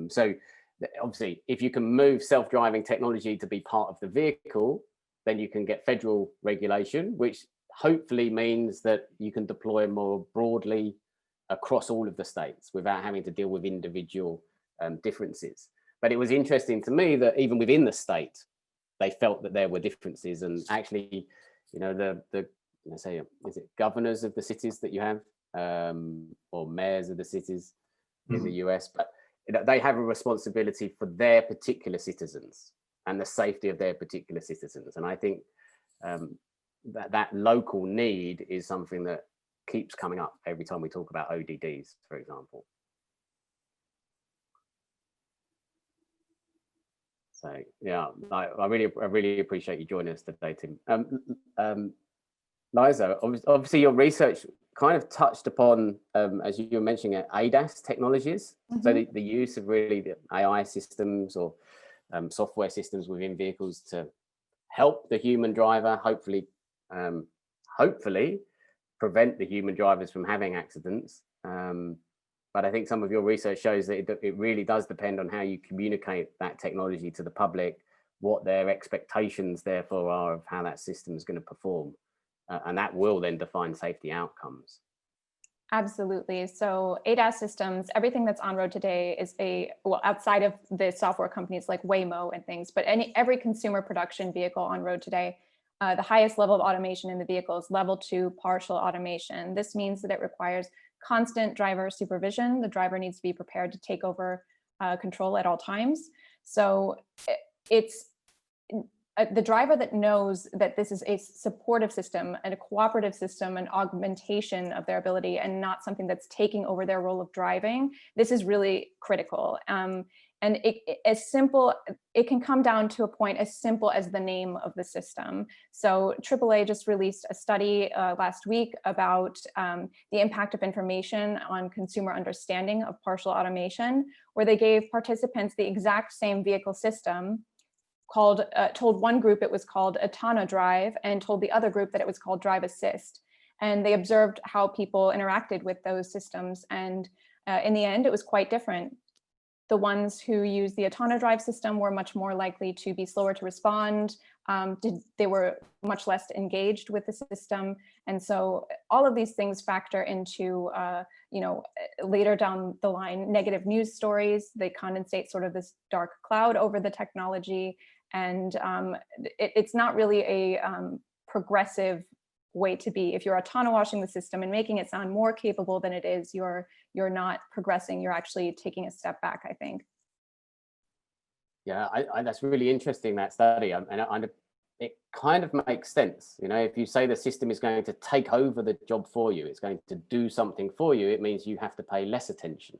So obviously, if you can move self-driving technology to be part of the vehicle, then you can get federal regulation, which hopefully means that you can deploy more broadly across all of the states without having to deal with individual differences. But it was interesting to me that even within the state, they felt that there were differences, and actually, you know, the say, is it governors of the cities that you have, or mayors of the cities in the US, but they have a responsibility for their particular citizens and the safety of their particular citizens. And I think that local need is something that keeps coming up every time we talk about ODDs, for example. So yeah, I really appreciate you joining us today, Tim. Liza, obviously your research kind of touched upon, as you were mentioning, ADAS technologies. So the use of really the AI systems or software systems within vehicles to help the human driver, hopefully prevent the human drivers from having accidents. But I think some of your research shows that it really does depend on how you communicate that technology to the public, what their expectations therefore are of how that system is going to perform. And that will then define safety outcomes. Absolutely. So ADAS systems, everything that's on road today is outside of the software companies like Waymo and things, but every consumer production vehicle on road today, the highest level of automation in the vehicle is level 2 partial automation. This means that it requires constant driver supervision. The driver needs to be prepared to take over control at all times. So the driver that knows that this is a supportive system and a cooperative system, an augmentation of their ability and not something that's taking over their role of driving, this is really critical. And it can come down to a point as simple as the name of the system. So AAA just released a study last week about the impact of information on consumer understanding of partial automation, where they gave participants the exact same vehicle system, told one group it was called Autono Drive and told the other group that it was called Drive Assist. And they observed how people interacted with those systems. And in the end, it was quite different. The ones who use the Autono Drive system were much more likely to be slower to respond. They were much less engaged with the system. And so all of these things factor into, later down the line, negative news stories. They condensate sort of this dark cloud over the technology. And it's not really a progressive way to be. If you're autono-washing the system and making it sound more capable than it is, you're not progressing. You're actually taking a step back, I think. Yeah, that's really interesting, that study, and it kind of makes sense. You know, if you say the system is going to take over the job for you, it's going to do something for you, it means you have to pay less attention.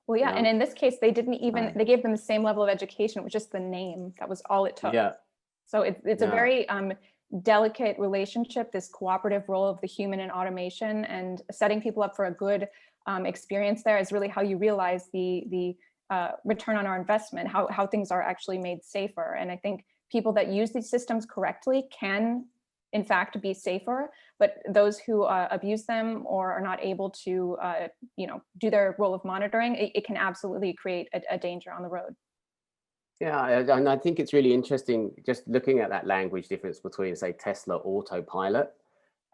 Well, yeah, and in this case, they didn't even, they gave them the same level of education, it was just the name. That was all it took. Yeah. So it's a very delicate relationship, this cooperative role of the human and automation, and setting people up for a good experience there is really how you realize the return on our investment, how things are actually made safer. And I think people that use these systems correctly can, in fact, be safer, but those who abuse them or are not able to, do their role of monitoring, it can absolutely create a danger on the road. Yeah, and I think it's really interesting just looking at that language difference between, say, Tesla Autopilot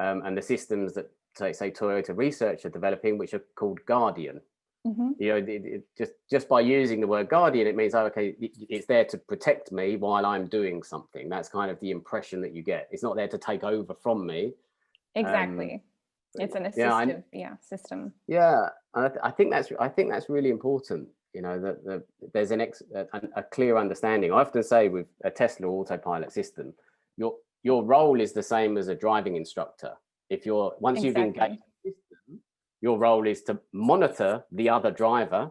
and the systems that, say, Toyota Research are developing, which are called Guardian. Mm-hmm. You know, just by using the word Guardian, it means, oh, okay, it's there to protect me while I'm doing something. That's kind of the impression that you get. It's not there to take over from me. Exactly. It's an assistive, system. Yeah, and I think that's really important. You know, that there's a clear understanding. I often say with a Tesla Autopilot system, your role is the same as a driving instructor. Once you've engaged the system, your role is to monitor the other driver,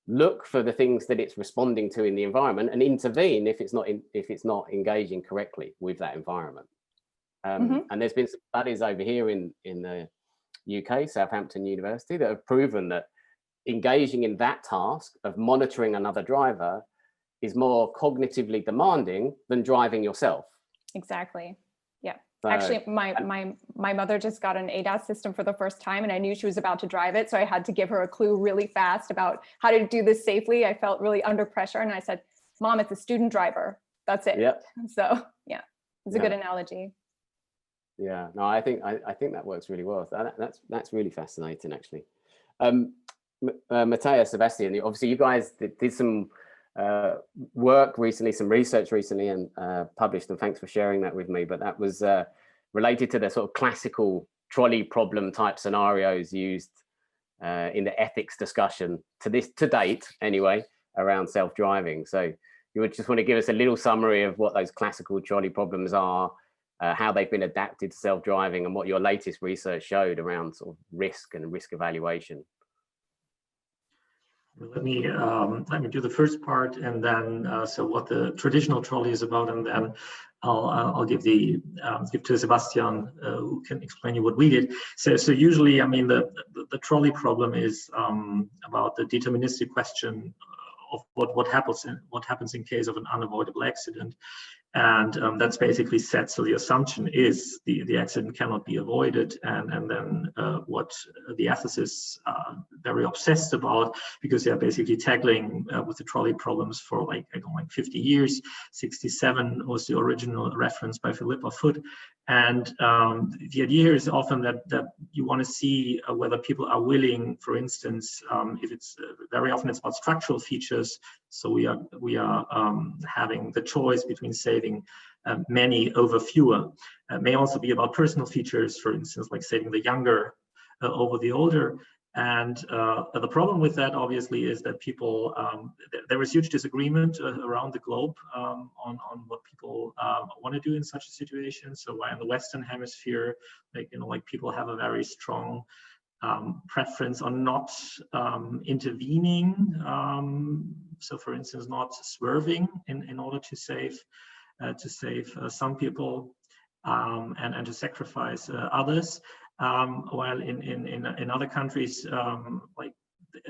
look for the things that it's responding to in the environment, and intervene if it's not engaging correctly with that environment. And there's been some studies over here in the UK, Southampton University, that have proven that engaging in that task of monitoring another driver is more cognitively demanding than driving yourself. Exactly. Yeah. So, actually, my mother just got an ADAS system for the first time, and I knew she was about to drive it, so I had to give her a clue really fast about how to do this safely. I felt really under pressure, and I said, "Mom, it's a student driver. That's it." Yep. So yeah, it's a good analogy. Yeah. No, I think that works really well. That's really fascinating, actually. Matteo, Sebastian, obviously you guys did some work recently, some research recently, and published, and thanks for sharing that with me. But that was related to the sort of classical trolley problem type scenarios used in the ethics discussion to date, anyway, around self-driving. So you would just want to give us a little summary of what those classical trolley problems are, how they've been adapted to self-driving, and what your latest research showed around sort of risk and risk evaluation. Let me do the first part, and then so what the traditional trolley is about, and then I'll give to Sebastian, who can explain you what we did. So usually, I mean, the trolley problem is about the deterministic question of what happens in case of an unavoidable accident. And that's basically set. So the assumption is the accident cannot be avoided. And then what the ethicists are very obsessed about, because they're basically tackling with the trolley problems for like 50 years. 67 was the original reference by Philippa Foot. And the idea here is often that you want to see whether people are willing, for instance, if it's very often it's about structural features. So we are having the choice between saving many over fewer. It may also be about personal features, for instance, like saving the younger over the older. And the problem with that, obviously, is that people, there is huge disagreement around the globe on what people want to do in such a situation. So while in the Western Hemisphere, like people have a very strong preference on not intervening. So, for instance, not swerving in order to save some people and to sacrifice others. While in other countries, like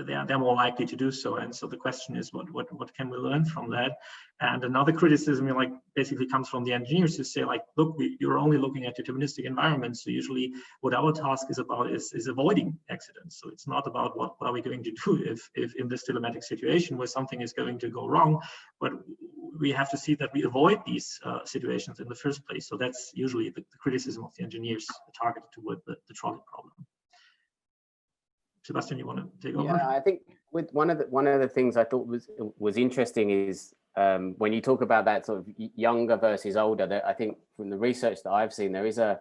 they're more likely to do so. And so the question is, what can we learn from that? And another criticism, like basically comes from the engineers who say, like, look, you're only looking at deterministic environments. So usually what our task is about is avoiding accidents. So it's not about what are we going to do if in this dilemmatic situation where something is going to go wrong, but we have to see that we avoid these situations in the first place. So that's usually the criticism of the engineers targeted toward the trolley problem. Sebastian, you want to take over? Yeah, I think with one of the things I thought was interesting is when you talk about that sort of younger versus older, that I think from the research that I've seen, there is a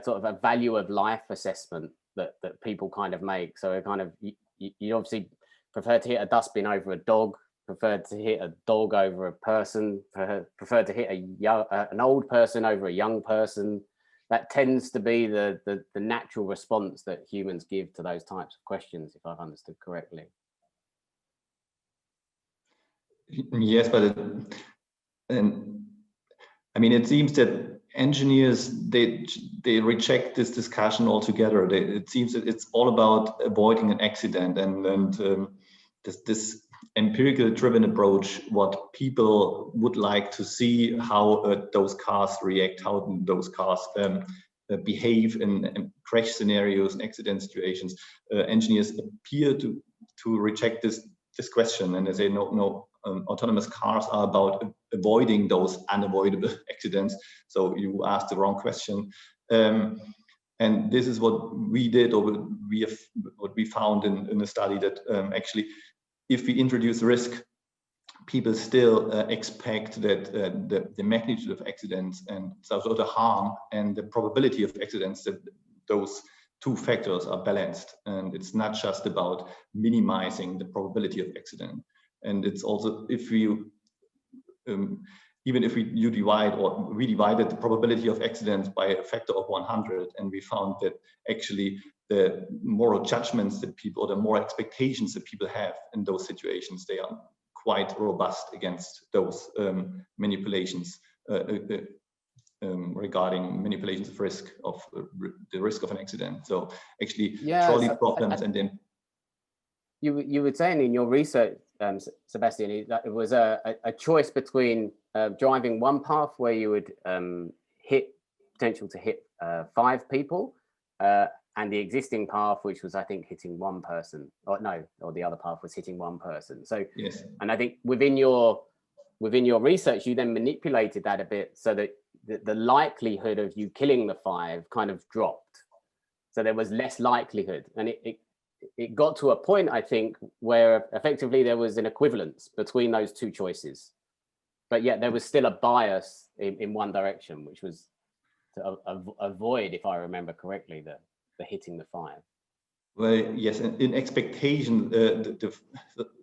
sort of a value of life assessment that people kind of make. So it kind of you obviously prefer to hit a dustbin over a dog, prefer to hit a dog over a person, prefer to hit an old person over a young person. That tends to be the natural response that humans give to those types of questions, if I've understood correctly. Yes, but I mean, it seems that engineers, they reject this discussion altogether. It seems that it's all about avoiding an accident, and this empirical driven approach, what people would like to see, how those cars react, how those cars behave in crash scenarios and accident situations. Engineers appear to reject this question, and they say no, autonomous cars are about avoiding those unavoidable accidents. So you asked the wrong question. And this is what we did, or what we found in the study, that actually, if we introduce risk, people still expect that the magnitude of accidents and so the harm and the probability of accidents, that those two factors are balanced. And it's not just about minimizing the probability of accident. And it's also, if you, even if we divided the probability of accidents by a factor of 100, and we found that actually the moral judgments that people, or the moral expectations that people have in those situations, they are quite robust against those manipulations regarding manipulations of risk, of the risk of an accident. So actually, yeah, trolley problems, and then you were saying in your research, Sebastian, that it was a choice between driving one path where you would potential to hit 5 people, and the existing path, which was, I think, hitting one person, or the other path was hitting one person. So yes, and I think within your research, you then manipulated that a bit so that the likelihood of you killing the 5 kind of dropped. So there was less likelihood, and it got to a point, I think, where effectively there was an equivalence between those two choices, but yet there was still a bias in one direction, which was to avoid, if I remember correctly, the hitting the 5. Well, yes, in expectation,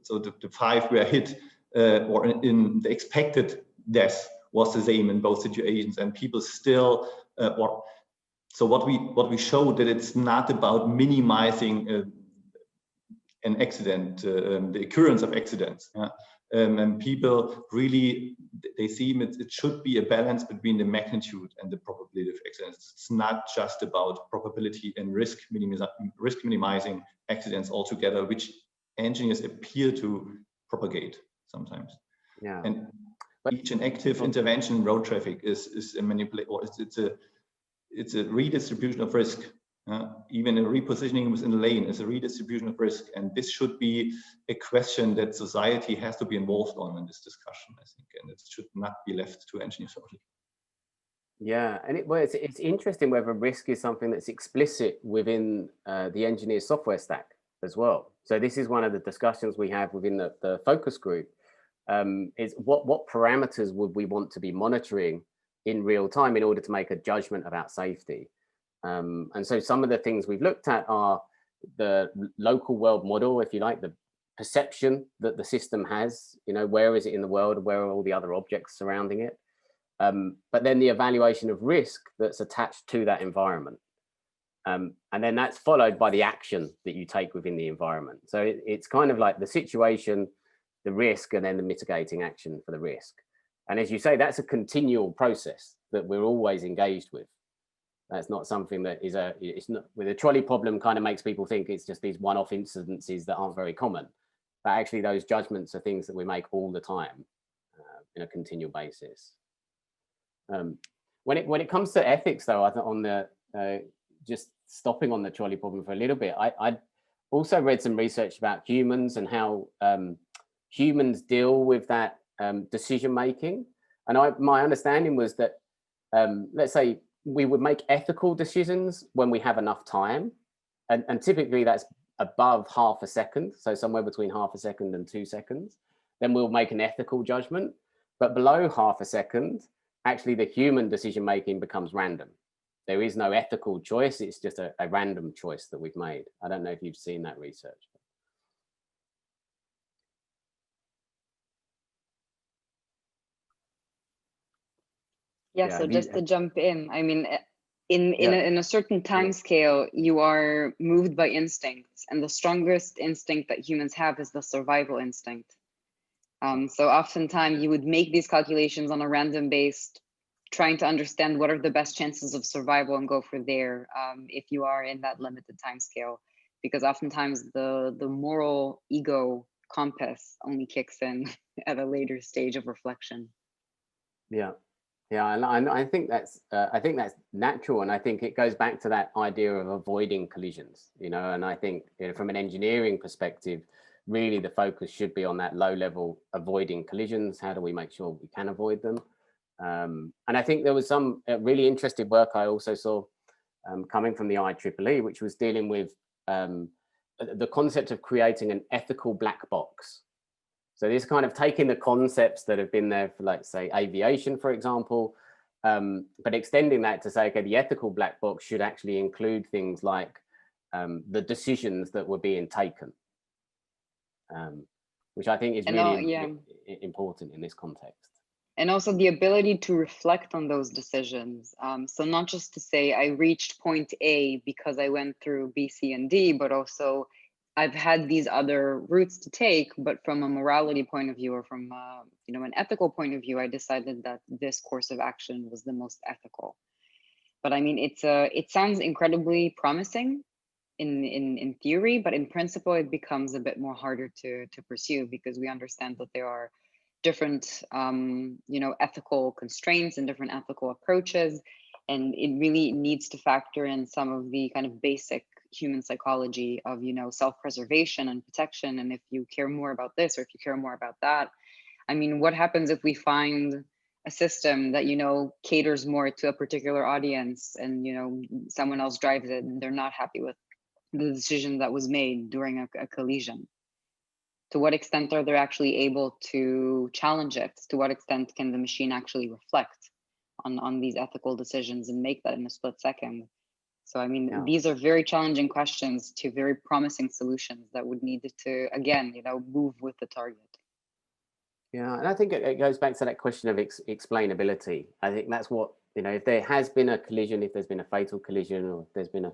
so the 5 were hit, or in the expected death was the same in both situations, and people still, so what we showed, that it's not about minimizing an accident, the occurrence of accidents. And people really, they see it should be a balance between the magnitude and the probability of accidents. It's not just about probability and risk minimizing accidents altogether, which engineers appear to propagate sometimes. Yeah. And each an active intervention in road traffic is a manipulation, or it's a redistribution of risk. Even a repositioning within the lane is a redistribution of risk, and this should be a question that society has to be involved on in this discussion, I think, and it should not be left to engineers only. Yeah, and it's interesting whether risk is something that's explicit within the engineer's software stack as well. So this is one of the discussions we have within the focus group, is what parameters would we want to be monitoring in real time in order to make a judgment about safety. And so some of the things we've looked at are the local world model, if you like, the perception that the system has, you know, where is it in the world, where are all the other objects surrounding it, but then the evaluation of risk that's attached to that environment. And then that's followed by the action that you take within the environment. So it's kind of like the situation, the risk, and then the mitigating action for the risk. And as you say, that's a continual process that we're always engaged with. That's not something that is it's not, with a trolley problem kind of makes people think it's just these one-off incidences that aren't very common. But actually those judgments are things that we make all the time in a continual basis. When it comes to ethics though, I think on the, just stopping on the trolley problem for a little bit, I also read some research about humans and how humans deal with that decision making. And my understanding was that, let's say, we would make ethical decisions when we have enough time. And typically that's above half a second. So somewhere between half a second and 2 seconds. Then we'll make an ethical judgment. But below half a second, actually the human decision making becomes random. There is no ethical choice. It's just a random choice that we've made. I don't know if you've seen that research. Yeah, so just to jump in, I mean, in a certain time scale, you are moved by instincts, and the strongest instinct that humans have is the survival instinct. So oftentimes you would make these calculations on a random based, trying to understand what are the best chances of survival and go for there if you are in that limited time scale, because oftentimes the moral ego compass only kicks in at a later stage of reflection. Yeah. Yeah, and I think that's natural, and I think it goes back to that idea of avoiding collisions, you know. And I think, you know, from an engineering perspective, really the focus should be on that low level avoiding collisions. How do we make sure we can avoid them? And I think there was some really interesting work I also saw coming from the IEEE, which was dealing with the concept of creating an ethical black box. So this kind of taking the concepts that have been there for, like, say, aviation, for example, but extending that to say, okay, the ethical black box should actually include things like the decisions that were being taken, which I think is really important in this context. And also the ability to reflect on those decisions. So not just to say, I reached point A because I went through B, C, and D, but also I've had these other routes to take, but from a morality point of view, or from you know, an ethical point of view, I decided that this course of action was the most ethical. But I mean, it sounds incredibly promising in theory, but in principle, it becomes a bit more harder to pursue, because we understand that there are different you know, ethical constraints and different ethical approaches, and it really needs to factor in some of the kind of basic human psychology of, you know, self-preservation and protection. And if you care more about this, or if you care more about that, I mean, what happens if we find a system that, you know, caters more to a particular audience, and, you know, someone else drives it and they're not happy with the decision that was made during a collision? To what extent are they actually able to challenge it? To what extent can the machine actually reflect on these ethical decisions and make that in a split second? So, I mean, these are very challenging questions to very promising solutions that would need to, again, you know, move with the target. Yeah, and I think it goes back to that question of explainability. I think that's what, you know, if there has been a collision, if there's been a fatal collision, or if there's been a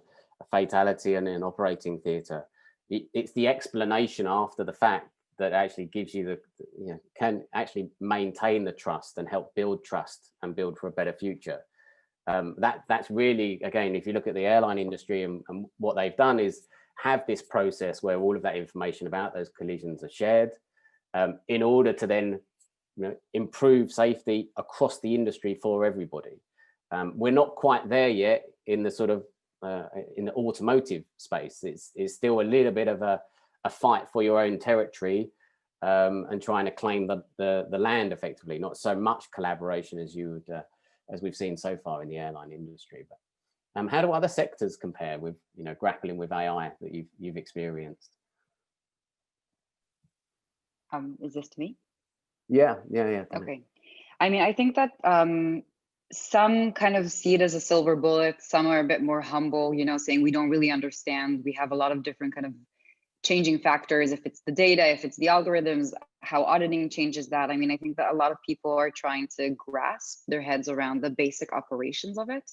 fatality in an operating theatre, it's the explanation after the fact that actually gives you the, you know, can actually maintain the trust and help build trust and build for a better future. That's really, again, if you look at the airline industry and what they've done is have this process where all of that information about those collisions are shared in order to then, you know, improve safety across the industry for everybody. We're not quite there yet in the sort of in the automotive space. It's still a little bit of a fight for your own territory and trying to claim the land effectively, not so much collaboration as you would as we've seen so far in the airline industry. But how do other sectors compare with, you know, grappling with AI that you've experienced? Is this to me? Yeah. Okay. I mean, I think that some kind of see it as a silver bullet. Some are a bit more humble, you know, saying we don't really understand. We have a lot of different kind of changing factors. If it's the data, if it's the algorithms, how auditing changes that. I mean, I think that a lot of people are trying to grasp their heads around the basic operations of it.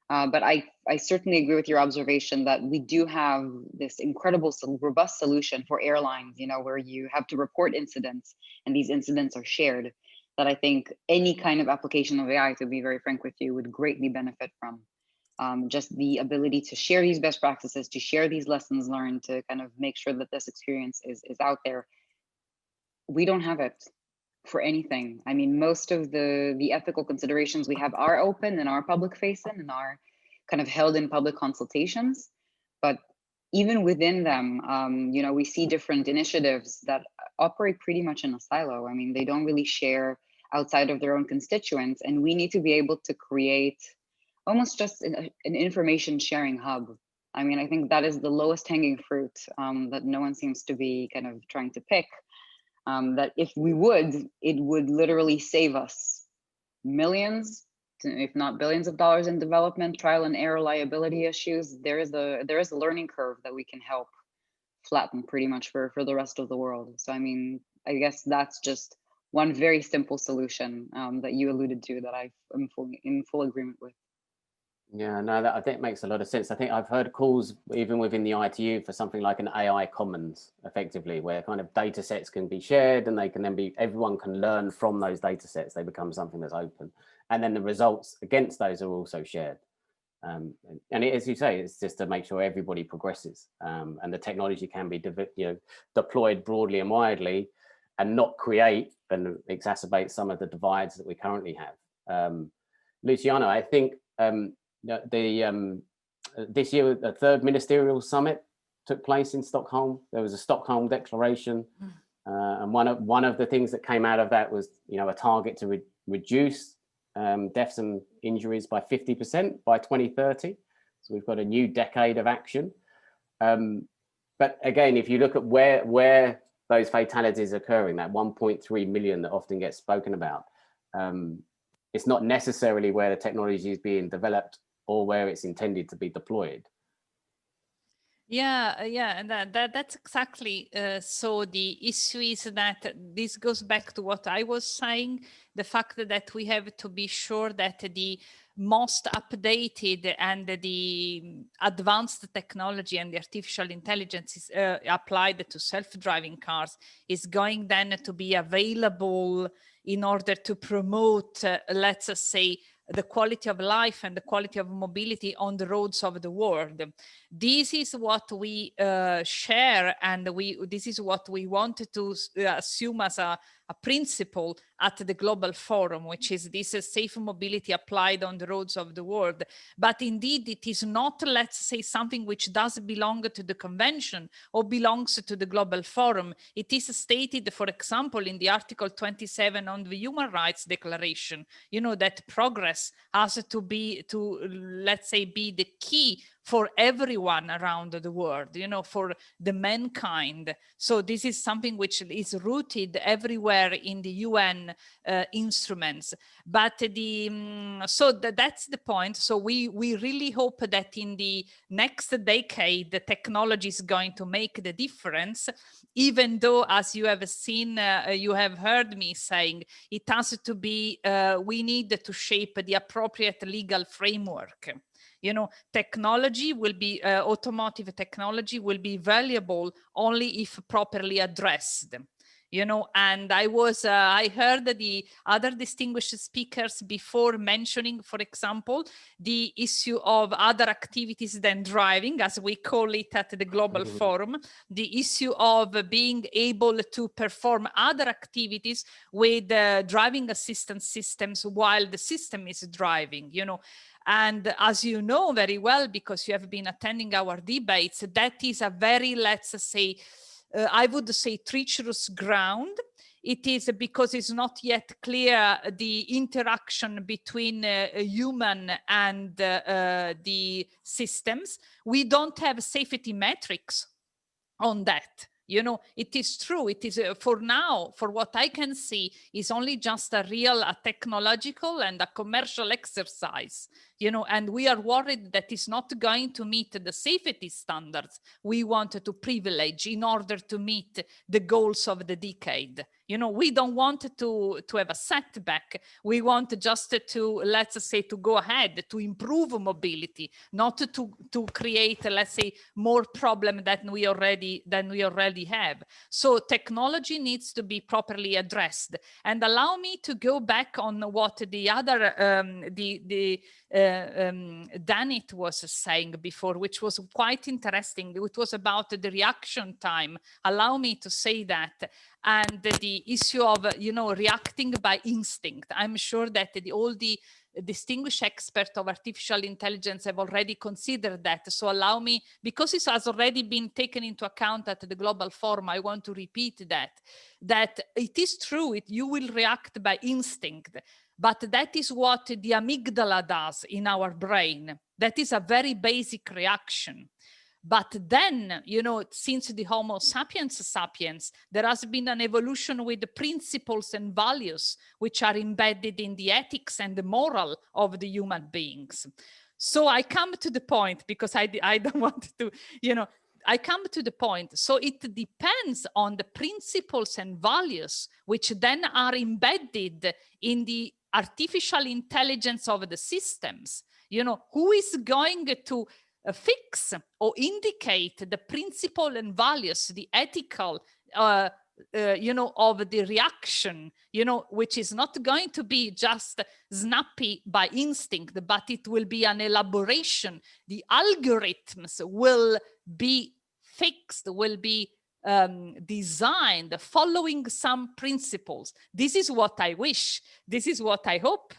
But I certainly agree with your observation that we do have this incredible, robust solution for airlines, you know, where you have to report incidents and these incidents are shared, that I think any kind of application of AI, to be very frank with you, would greatly benefit from. Just the ability to share these best practices, to share these lessons learned, to kind of make sure that this experience is out there. We don't have it for anything. I mean, most of the ethical considerations we have are open and are public facing and are kind of held in public consultations. But even within them, you know, we see different initiatives that operate pretty much in a silo. I mean, they don't really share outside of their own constituents, and we need to be able to create almost just an information sharing hub. I mean, I think that is the lowest hanging fruit that no one seems to be kind of trying to pick. That if we would, it would literally save us millions, if not billions of dollars in development, trial and error, liability issues. There is a learning curve that we can help flatten pretty much for the rest of the world. So I mean, I guess that's just one very simple solution that you alluded to that I'm in full agreement with. Yeah, no, that I think makes a lot of sense. I think I've heard calls even within the ITU for something like an AI commons, effectively, where kind of data sets can be shared and they can then be, everyone can learn from those data sets. They become something that's open. And then the results against those are also shared. And it, as you say, it's just to make sure everybody progresses and the technology can be deployed broadly and widely and not create and exacerbate some of the divides that we currently have. Luciano, I think this year, the third ministerial summit took place in Stockholm. There was a Stockholm Declaration, and one of the things that came out of that was, you know, a target to reduce deaths and injuries by 50% by 2030. So we've got a new decade of action. But again, if you look at where those fatalities are occurring, that 1.3 million that often gets spoken about, it's not necessarily where the technology is being developed or where it's intended to be deployed. Yeah, and that's exactly so. The issue is that this goes back to what I was saying, the fact that we have to be sure that the most updated and the advanced technology and the artificial intelligence is applied to self-driving cars is going then to be available in order to promote, let's say, the quality of life and the quality of mobility on the roads of the world. This is what we share, and this is what we wanted to assume as a principle at the global forum, which is this safe mobility applied on the roads of the world. But indeed, it is not, let's say, something which does belong to the convention or belongs to the global forum. It is stated, for example, in the Article 27 on the Human Rights Declaration, you know, that progress has to be, let's say, be the key for everyone around the world, you know, for the mankind. So this is something which is rooted everywhere in the UN instruments. But that's the point. So we really hope that in the next decade, the technology is going to make the difference, even though, as you have seen, you have heard me saying, it has to be, we need to shape the appropriate legal framework. You know, technology will be, automotive technology will be valuable only if properly addressed. You know, and I heard the other distinguished speakers before mentioning, for example, the issue of other activities than driving, as we call it at the Global Forum, the issue of being able to perform other activities with driving assistance systems while the system is driving, you know. And as you know very well, because you have been attending our debates, that is a very, let's say, I would say treacherous ground. It is because it's not yet clear the interaction between human and the systems. We don't have safety metrics on that. You know, it is true. It is for now, for what I can see, is only just a real, a technological and a commercial exercise, you know, and we are worried that it's not going to meet the safety standards we wanted to privilege in order to meet the goals of the decade. You know, we don't want to have a setback. We want just to, let's say, to go ahead, to improve mobility, not to create, let's say, more problem than we already have. So technology needs to be properly addressed. And allow me to go back on what the other, Danit was saying before, which was quite interesting. It was about the reaction time. Allow me to say that. And the issue of, you know, reacting by instinct. I'm sure that all the distinguished experts of artificial intelligence have already considered that. So allow me, because it has already been taken into account at the Global Forum, I want to repeat that it is true, you will react by instinct, but that is what the amygdala does in our brain. That is a very basic reaction. But then, you know, since the Homo sapiens, there has been an evolution with the principles and values which are embedded in the ethics and the moral of the human beings. So I come to the point, because I don't want to, you know, I come to the point. So it depends on the principles and values which then are embedded in the artificial intelligence of the systems. You know, who is going to fix or indicate the principle and values, the ethical, you know, of the reaction, you know, which is not going to be just snappy by instinct, but it will be an elaboration. The algorithms will be fixed, will be designed following some principles. This is what I wish. This is what I hope.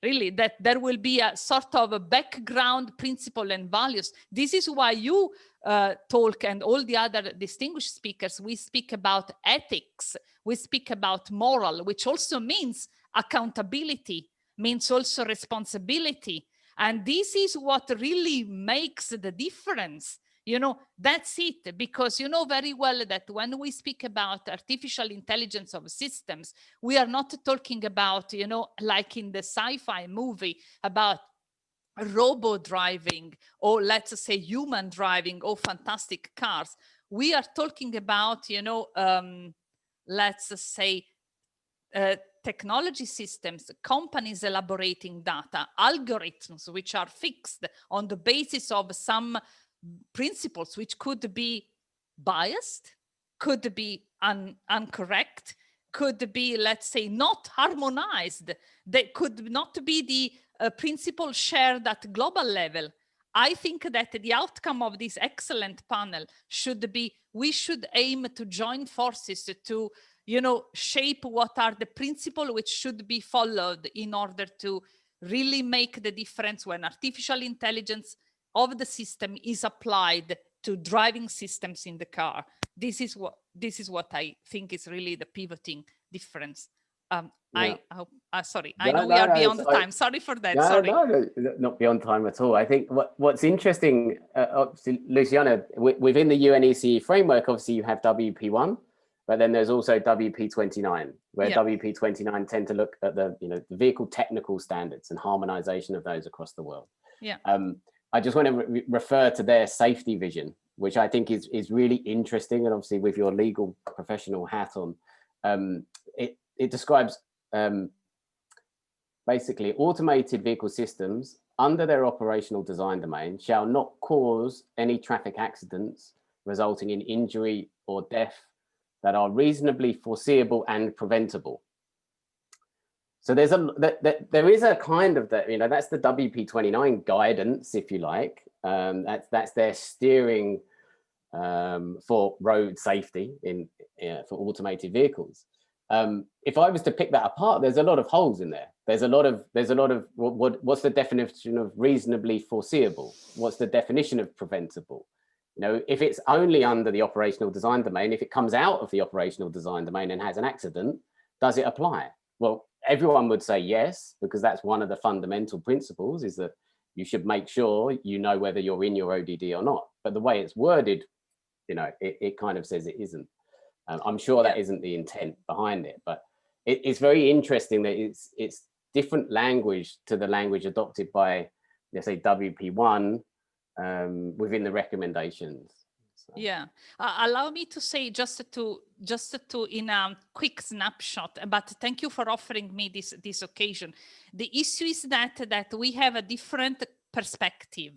Really, that there will be a sort of a background principle and values. This is why you talk, and all the other distinguished speakers, we speak about ethics, we speak about moral, which also means accountability, means also responsibility. And this is what really makes the difference. You know, that's it, because you know very well that when we speak about artificial intelligence of systems, we are not talking about, you know, like in the sci-fi movie, about robot driving, or let's say human driving, or fantastic cars. We are talking about, you know, let's say technology systems, companies elaborating data, algorithms which are fixed on the basis of some principles which could be biased, could be incorrect, could be, let's say, not harmonized. They could not be the principle shared at global level. I think that the outcome of this excellent panel should be, we should aim to join forces to, you know, shape what are the principles which should be followed in order to really make the difference when artificial intelligence of the system is applied to driving systems in the car. This is what I think is really the pivoting difference. I hope, sorry, I know we are beyond time. Sorry for that. Sorry. No, not beyond time at all. I think what's interesting, obviously, Luciana, within the UNECE framework, obviously you have WP1, but then there's also WP29, where WP29 tend to look at the, you know, the vehicle technical standards and harmonization of those across the world. Yeah. I just want to refer to their safety vision, which I think is really interesting. And obviously with your legal professional hat on, it describes basically automated vehicle systems under their operational design domain shall not cause any traffic accidents resulting in injury or death that are reasonably foreseeable and preventable. So there is a kind of that, you know, that's the WP29 guidance, if you like. That's their steering for road safety for automated vehicles. If I was to pick that apart, there's a lot of holes in there. There's a lot of what's the definition of reasonably foreseeable? What's the definition of preventable? You know, if it's only under the operational design domain, if it comes out of the operational design domain and has an accident, does it apply? Well, everyone would say yes, because that's one of the fundamental principles, is that you should make sure you know whether you're in your ODD or not. But the way it's worded, you know, it kind of says it isn't. I'm sure that isn't the intent behind it, but it's very interesting that it's different language to the language adopted by, let's say, WP1 within the recommendations. So. Yeah, allow me to say just to in a quick snapshot, but thank you for offering me this occasion. The issue is that we have a different perspective,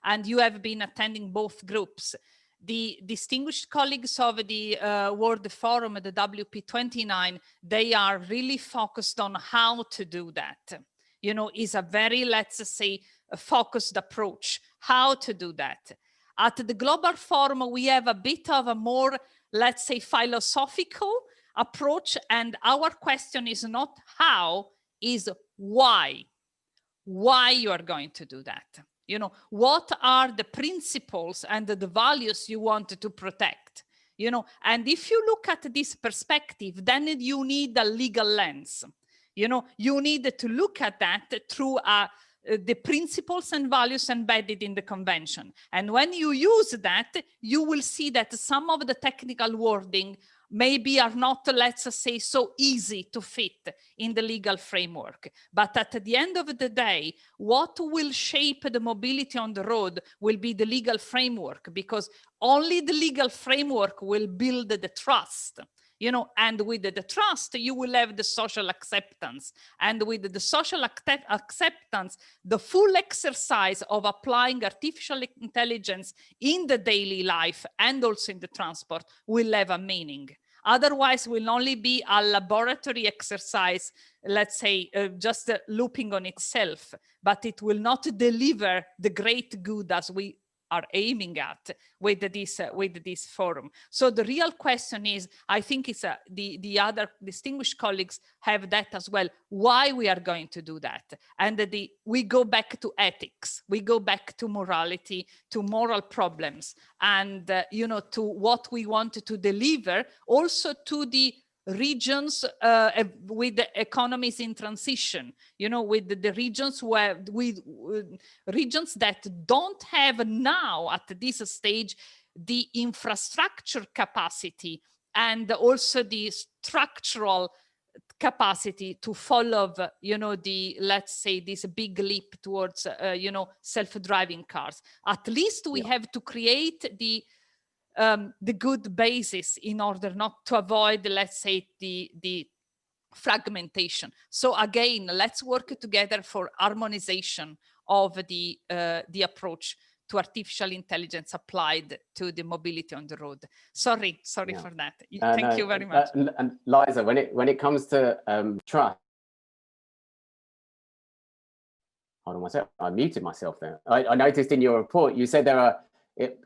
and you have been attending both groups. The distinguished colleagues of the World Forum, the WP29, they are really focused on how to do that. You know, is a very, let's say, a focused approach, how to do that. At the Global Forum, we have a bit of a more, let's say, philosophical approach. And our question is not how, is why. Why you are going to do that. You know, what are the principles and the values you want to protect? You know, and if you look at this perspective, then you need a legal lens. You know, you need to look at that through the principles and values embedded in the convention. And when you use that, you will see that some of the technical wording maybe are not, let's say, so easy to fit in the legal framework. But at the end of the day, what will shape the mobility on the road will be the legal framework, because only the legal framework will build the trust. You know, and with the trust, you will have the social acceptance. And with the social acceptance, the full exercise of applying artificial intelligence in the daily life and also in the transport will have a meaning. Otherwise, will only be a laboratory exercise, let's say, just looping on itself, but it will not deliver the great good as we are aiming at with this forum. So the real question is, I think it's the other distinguished colleagues have that as well, why we are going to do that. And we go back to ethics, we go back to morality, to moral problems, and you know, to what we want to deliver, also to the regions with the economies in transition, you know, with the regions where regions that don't have now at this stage the infrastructure capacity and also the structural capacity to follow, you know, let's say, this big leap towards, you know, self-driving cars. At least we have to create the good basis in order not to avoid, let's say, the fragmentation. So again, let's work together for harmonization of the approach to artificial intelligence applied to the mobility on the road. Sorry for that. Thank you very much. And Liza, when it comes to trust, hold on one second, I muted myself there. I noticed in your report, you said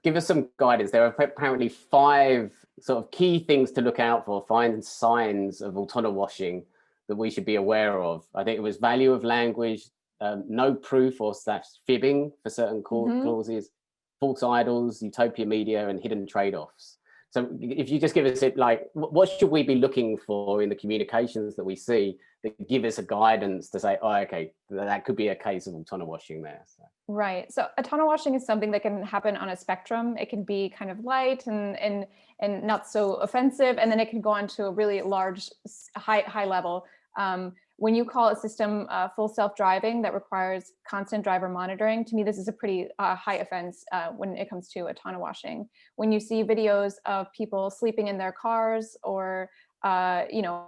give us some guidance. There are apparently 5 sort of key things to look out for, find signs of autonomwashing that we should be aware of. I think it was value of language, no proof or /fibbing for certain clauses, false idols, utopia media, and hidden trade-offs. So if you just give us like, what should we be looking for in the communications that we see that give us a guidance to say, oh, okay, that could be a case of autonomwashing there. So. Right. So autonomwashing is something that can happen on a spectrum. It can be kind of light and not so offensive, and then it can go on to a really large, high level. When you call a system full self-driving that requires constant driver monitoring, to me, this is a pretty high offense when it comes to autonomwashing. When you see videos of people sleeping in their cars or you know,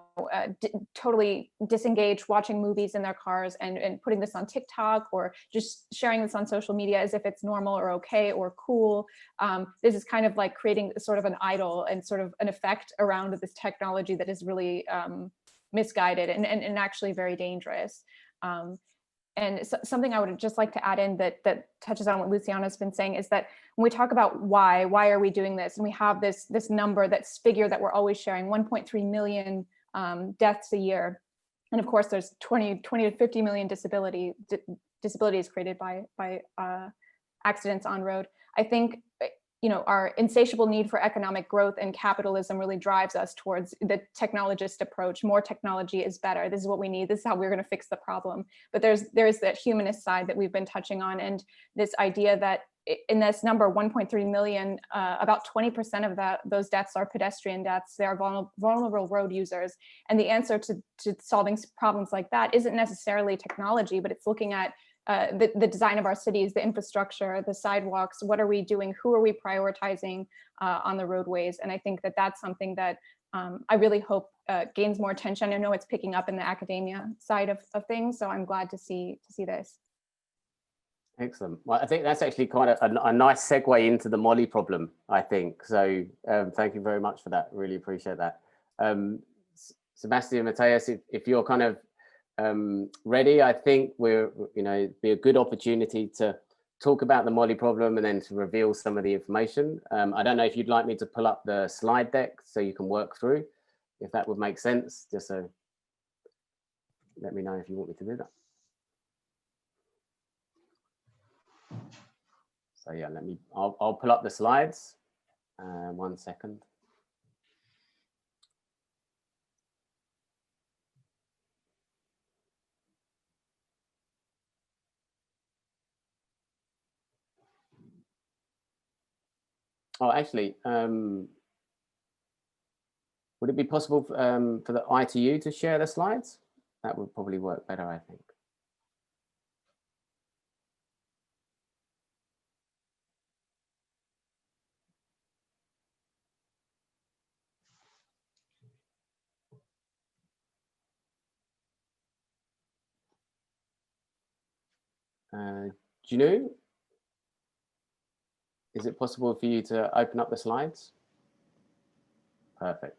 totally disengaged watching movies in their cars and putting this on TikTok or just sharing this on social media as if it's normal or okay or cool. This is kind of like creating sort of an idol and sort of an effect around this technology that is really misguided and actually very dangerous. And something I would just like to add in that touches on what Luciana's been saying is that when we talk about why are we doing this, and we have this number, this figure that we're always sharing, 1.3 million deaths a year, and of course there's 20 to 50 million disabilities created by accidents on road. I think, you know, our insatiable need for economic growth and capitalism really drives us towards the technologist approach. More technology is better. This is what we need. This is how we're going to fix the problem. But there is that humanist side that we've been touching on, and this idea that in this number, 1.3 million, about 20% of those deaths are pedestrian deaths. They are vulnerable road users. And the answer to solving problems like that isn't necessarily technology, but it's looking at the design of our cities, the infrastructure, the sidewalks. What are we doing? Who are we prioritizing on the roadways? And I think that that's something that I really hope gains more attention. I know it's picking up in the academia side of things, so I'm glad to see this. Excellent. Well, I think that's actually quite a nice segue into the Molly problem, I think. So thank you very much for that. Really appreciate that. Sebastian, Matthias, if you're kind of ready, I think it'd be a good opportunity to talk about the Molly problem and then to reveal some of the information. I don't know if you'd like me to pull up the slide deck so you can work through, if that would make sense, just so let me know if you want me to do that. So yeah, I'll pull up the slides. 1 second. Oh, actually, would it be possible for the ITU to share the slides? That would probably work better, I think. Janu, is it possible for you to open up the slides? Perfect.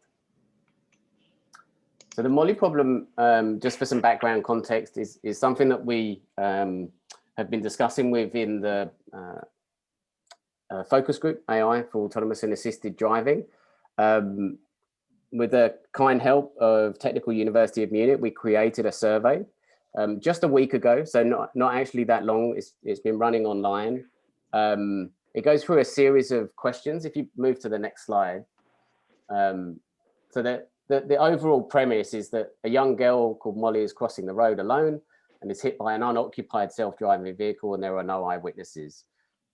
So the Molly problem, just for some background context, is something that we have been discussing within the focus group AI for autonomous and assisted driving. With the kind help of Technical University of Munich, we created a survey just a week ago, so not actually that long. It's been running online. It goes through a series of questions. If you move to the next slide. So the overall premise is that a young girl called Molly is crossing the road alone and is hit by an unoccupied self-driving vehicle, and there are no eyewitnesses.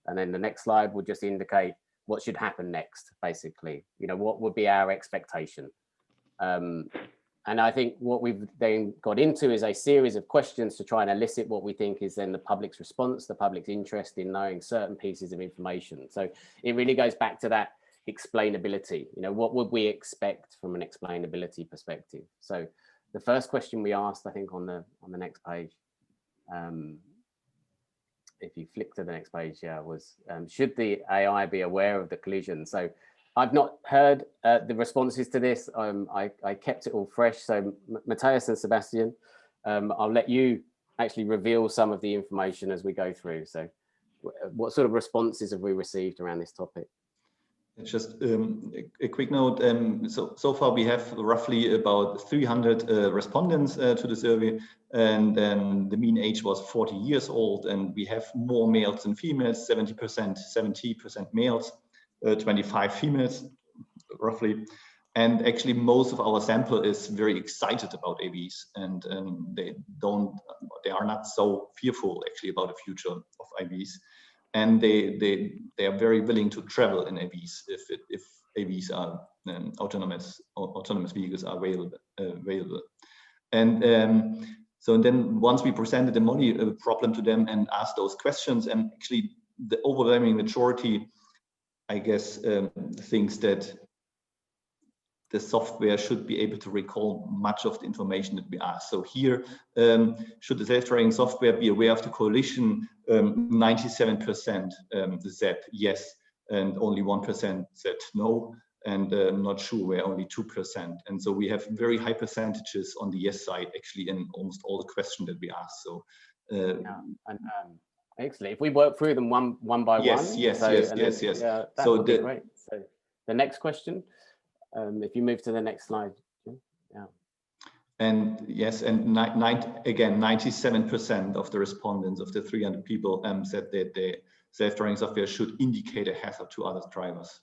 And then the next slide will just indicate what should happen next, basically. What would be our expectation? And I think what we've then got into is a series of questions to try and elicit what we think is then the public's response, the public's interest in knowing certain pieces of information. So it really goes back to that explainability. What would we expect from an explainability perspective? So the first question we asked, I think on the next page, if you flick to the next page, was should the AI be aware of the collision? So I've not heard the responses to this. I kept it all fresh. So Matthias and Sebastian, I'll let you actually reveal some of the information as we go through. So what sort of responses have we received around this topic? Just a quick note. So far we have roughly about 300 respondents to the survey, and then the mean age was 40 years old, and we have more males than females, 70% males, 25 females, roughly. And actually most of our sample is very excited about AVs, and they are not so fearful actually about the future of AVs. And they are very willing to travel in AVs if AVs are autonomous vehicles are available. And so then once we presented the Molly problem to them and asked those questions, and actually the overwhelming majority, I guess, thinks that the software should be able to recall much of the information that we ask. So here, should the self-driving software be aware of the collision? 97% said yes, and only 1% said no, and not sure, were only 2%. And so we have very high percentages on the yes side, actually, in almost all the questions that we ask. So excellent. If we work through them one by one. Yes. Yeah, that so would be great. So the next question. If you move to the next slide. Yeah. And yes, and again, 97% of the respondents of the 300 people said that the self-driving software should indicate a hazard to other drivers.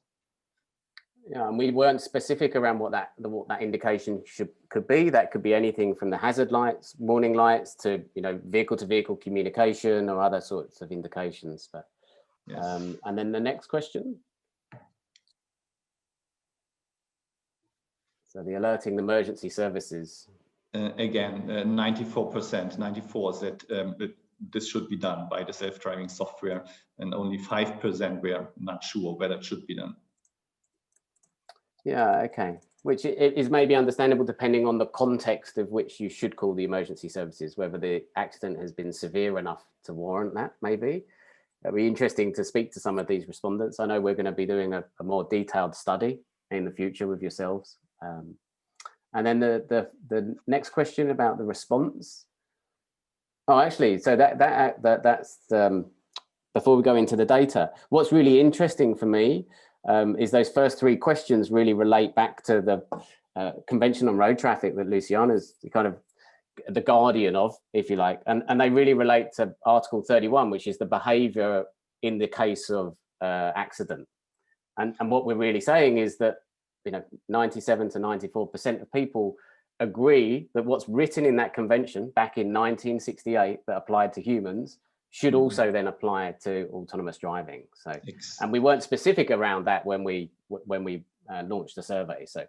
Yeah, and we weren't specific around what that indication could be. That could be anything from the hazard lights, warning lights, to vehicle-to-vehicle communication or other sorts of indications. But Yes. And then the next question. So the alerting the emergency services. Again, 94%, 94 said this should be done by the self-driving software, and only 5% were not sure whether it should be done. Yeah, okay. Which is maybe understandable depending on the context of which you should call the emergency services, whether the accident has been severe enough to warrant that, maybe. It'll be interesting to speak to some of these respondents. I know we're going to be doing a more detailed study in the future with yourselves. And then the next question about the response. Oh, actually, so that's before we go into the data. What's really interesting for me is those first three questions really relate back to the Convention on Road Traffic that Luciana's kind of the guardian of, if you like, and they really relate to Article 31, which is the behaviour in the case of accident. And what we're really saying is that 97 to 94% of people agree that what's written in that convention back in 1968 that applied to humans should also then apply to autonomous driving. So, and we weren't specific around that when we launched the survey. So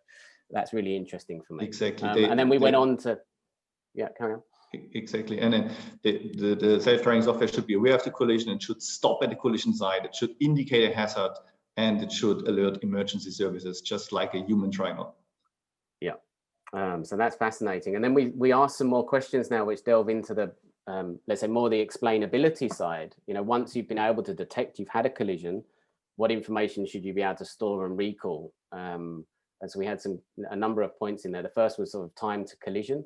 that's really interesting for me. Exactly. And then we went on to, yeah, carry on. Exactly. And then the self-driving software should be aware of the collision and should stop at the collision site. It should indicate a hazard, and it should alert emergency services, just like a human driver. Yeah. So that's fascinating. And then we asked some more questions now, which delve into the, let's say, more the explainability side. Once you've been able to detect you've had a collision, what information should you be able to store and recall? And so we had a number of points in there. The first was sort of time to collision.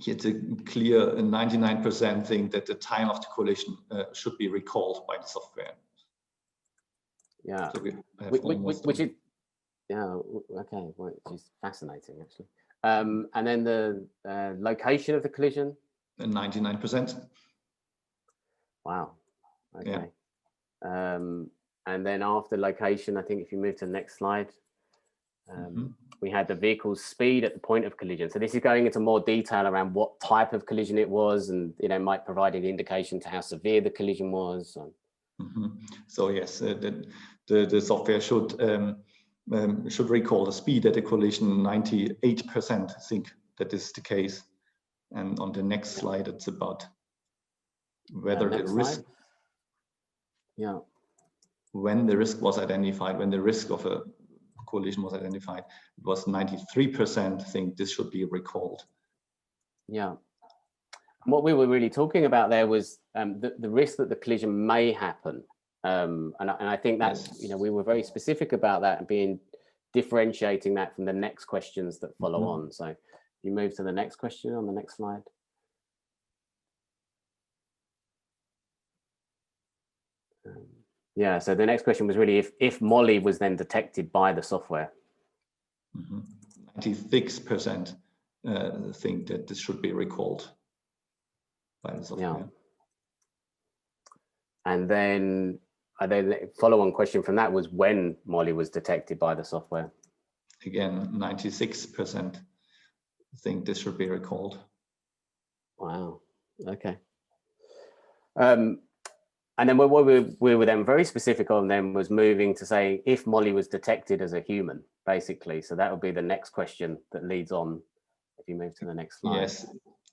It's a clear 99% think that the time of the collision should be recalled by the software. Yeah, so which is, yeah, okay, well, which is fascinating actually. And then the location of the collision? 99%. Wow, okay. Yeah. And then after location, I think if you move to the next slide, we had the vehicle's speed at the point of collision. So this is going into more detail around what type of collision it was, and might provide an indication to how severe the collision was. So yes, the software should recall the speed at the collision. 98% think that is the case. And on the next slide, it's about whether the risk. Yeah. When the risk was identified, when the risk of a collision was identified, it was 93% think this should be recalled. Yeah. And what we were really talking about there was the risk that the collision may happen. And I think that's, we were very specific about that and differentiating that from the next questions that follow on. So if you move to the next question on the next slide. Yeah, so the next question was really if Molly was then detected by the software. 96% think that this should be recalled by the software. Yeah. And then the follow-on question from that was when Molly was detected by the software. Again, 96% think this should be recalled. Wow, okay. And then what we were then very specific on then was moving to say if Molly was detected as a human, basically. So that would be the next question that leads on. If you move to the next slide. Yes,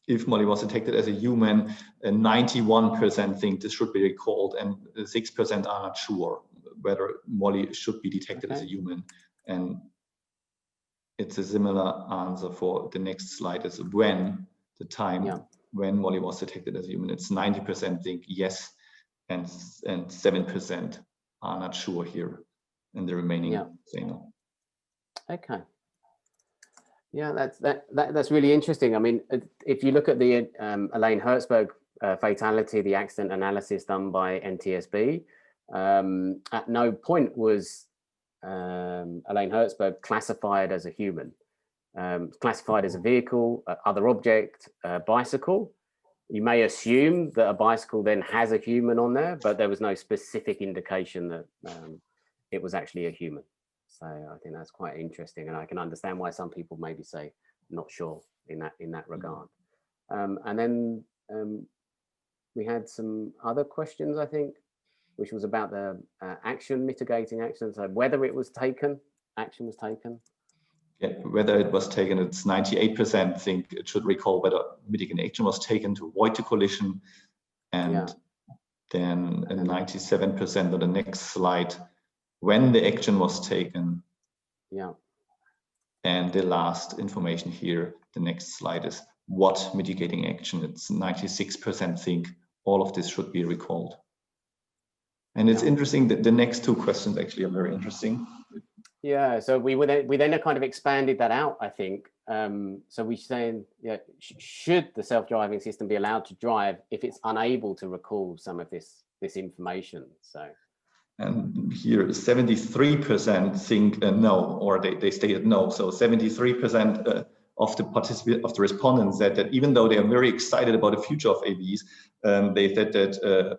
if Molly was detected as a human, 91% think this should be recalled, and 6% are not sure whether Molly should be detected as a human. And it's a similar answer for the next slide as when the time when Molly was detected as a human. It's 90% think yes, and 7% are not sure here, and the remaining say no. Okay. Yeah, that's really interesting. I mean, if you look at the Elaine Herzberg fatality, the accident analysis done by NTSB, at no point was Elaine Herzberg classified as a human. Classified as a vehicle, other object, bicycle. You may assume that a bicycle then has a human on there, but there was no specific indication that it was actually a human. So I think that's quite interesting, and I can understand why some people maybe say not sure in that regard. And then we had some other questions, I think. which was about the action, mitigating action. So whether it was taken, action was taken. Yeah, whether it was taken, it's 98% think it should recall whether mitigating action was taken to avoid the collision. And then 97% on the next slide, when the action was taken. Yeah. And the last information here, the next slide, is what mitigating action. It's 96% think all of this should be recalled. And it's interesting that the next two questions actually are very interesting. Yeah, so we then kind of expanded that out, I think. So we're saying, yeah, should the self-driving system be allowed to drive if it's unable to recall some of this information? So, and here 73% think no, or they stated no. So 73% of the respondents said that even though they are very excited about the future of AVs, they said that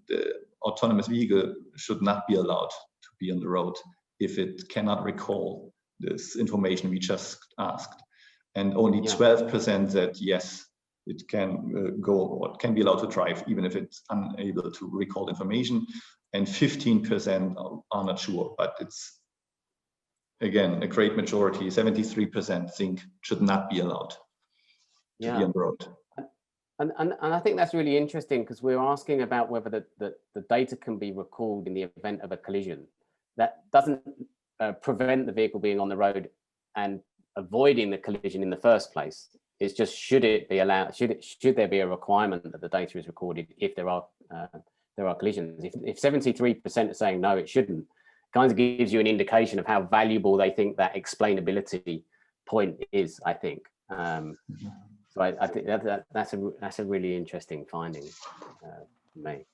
the autonomous vehicle should not be allowed to be on the road if it cannot recall this information we just asked. And only 12% said yes, it can go or can be allowed to drive even if it's unable to recall information. And 15% are not sure, but it's, again, a great majority, 73% think should not be allowed to be on the road. And I think that's really interesting because we're asking about whether the data can be recalled in the event of a collision. That doesn't prevent the vehicle being on the road and avoiding the collision in the first place. It's just, should it be allowed? Should there be a requirement that the data is recorded if there are collisions? If 73% are saying no, it shouldn't, kind of gives you an indication of how valuable they think that explainability point is, I think. So I think that's a really interesting finding for me.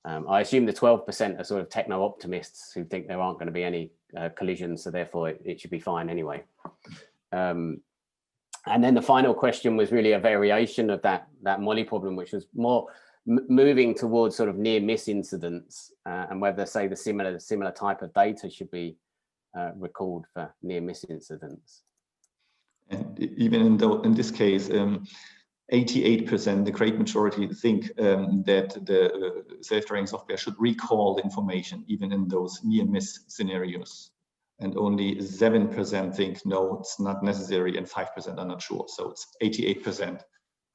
I assume the 12% are sort of techno-optimists who think there aren't going to be any collisions, so therefore it should be fine anyway. And then the final question was really a variation of that Molly problem, which was more moving towards sort of near-miss incidents and whether, say, the similar type of data should be recalled for near-miss incidents. And even in this case, 88%, the great majority, think that the self-driving software should recall the information even in those near-miss scenarios. And only 7% think no, it's not necessary, and 5% are not sure. So it's 88%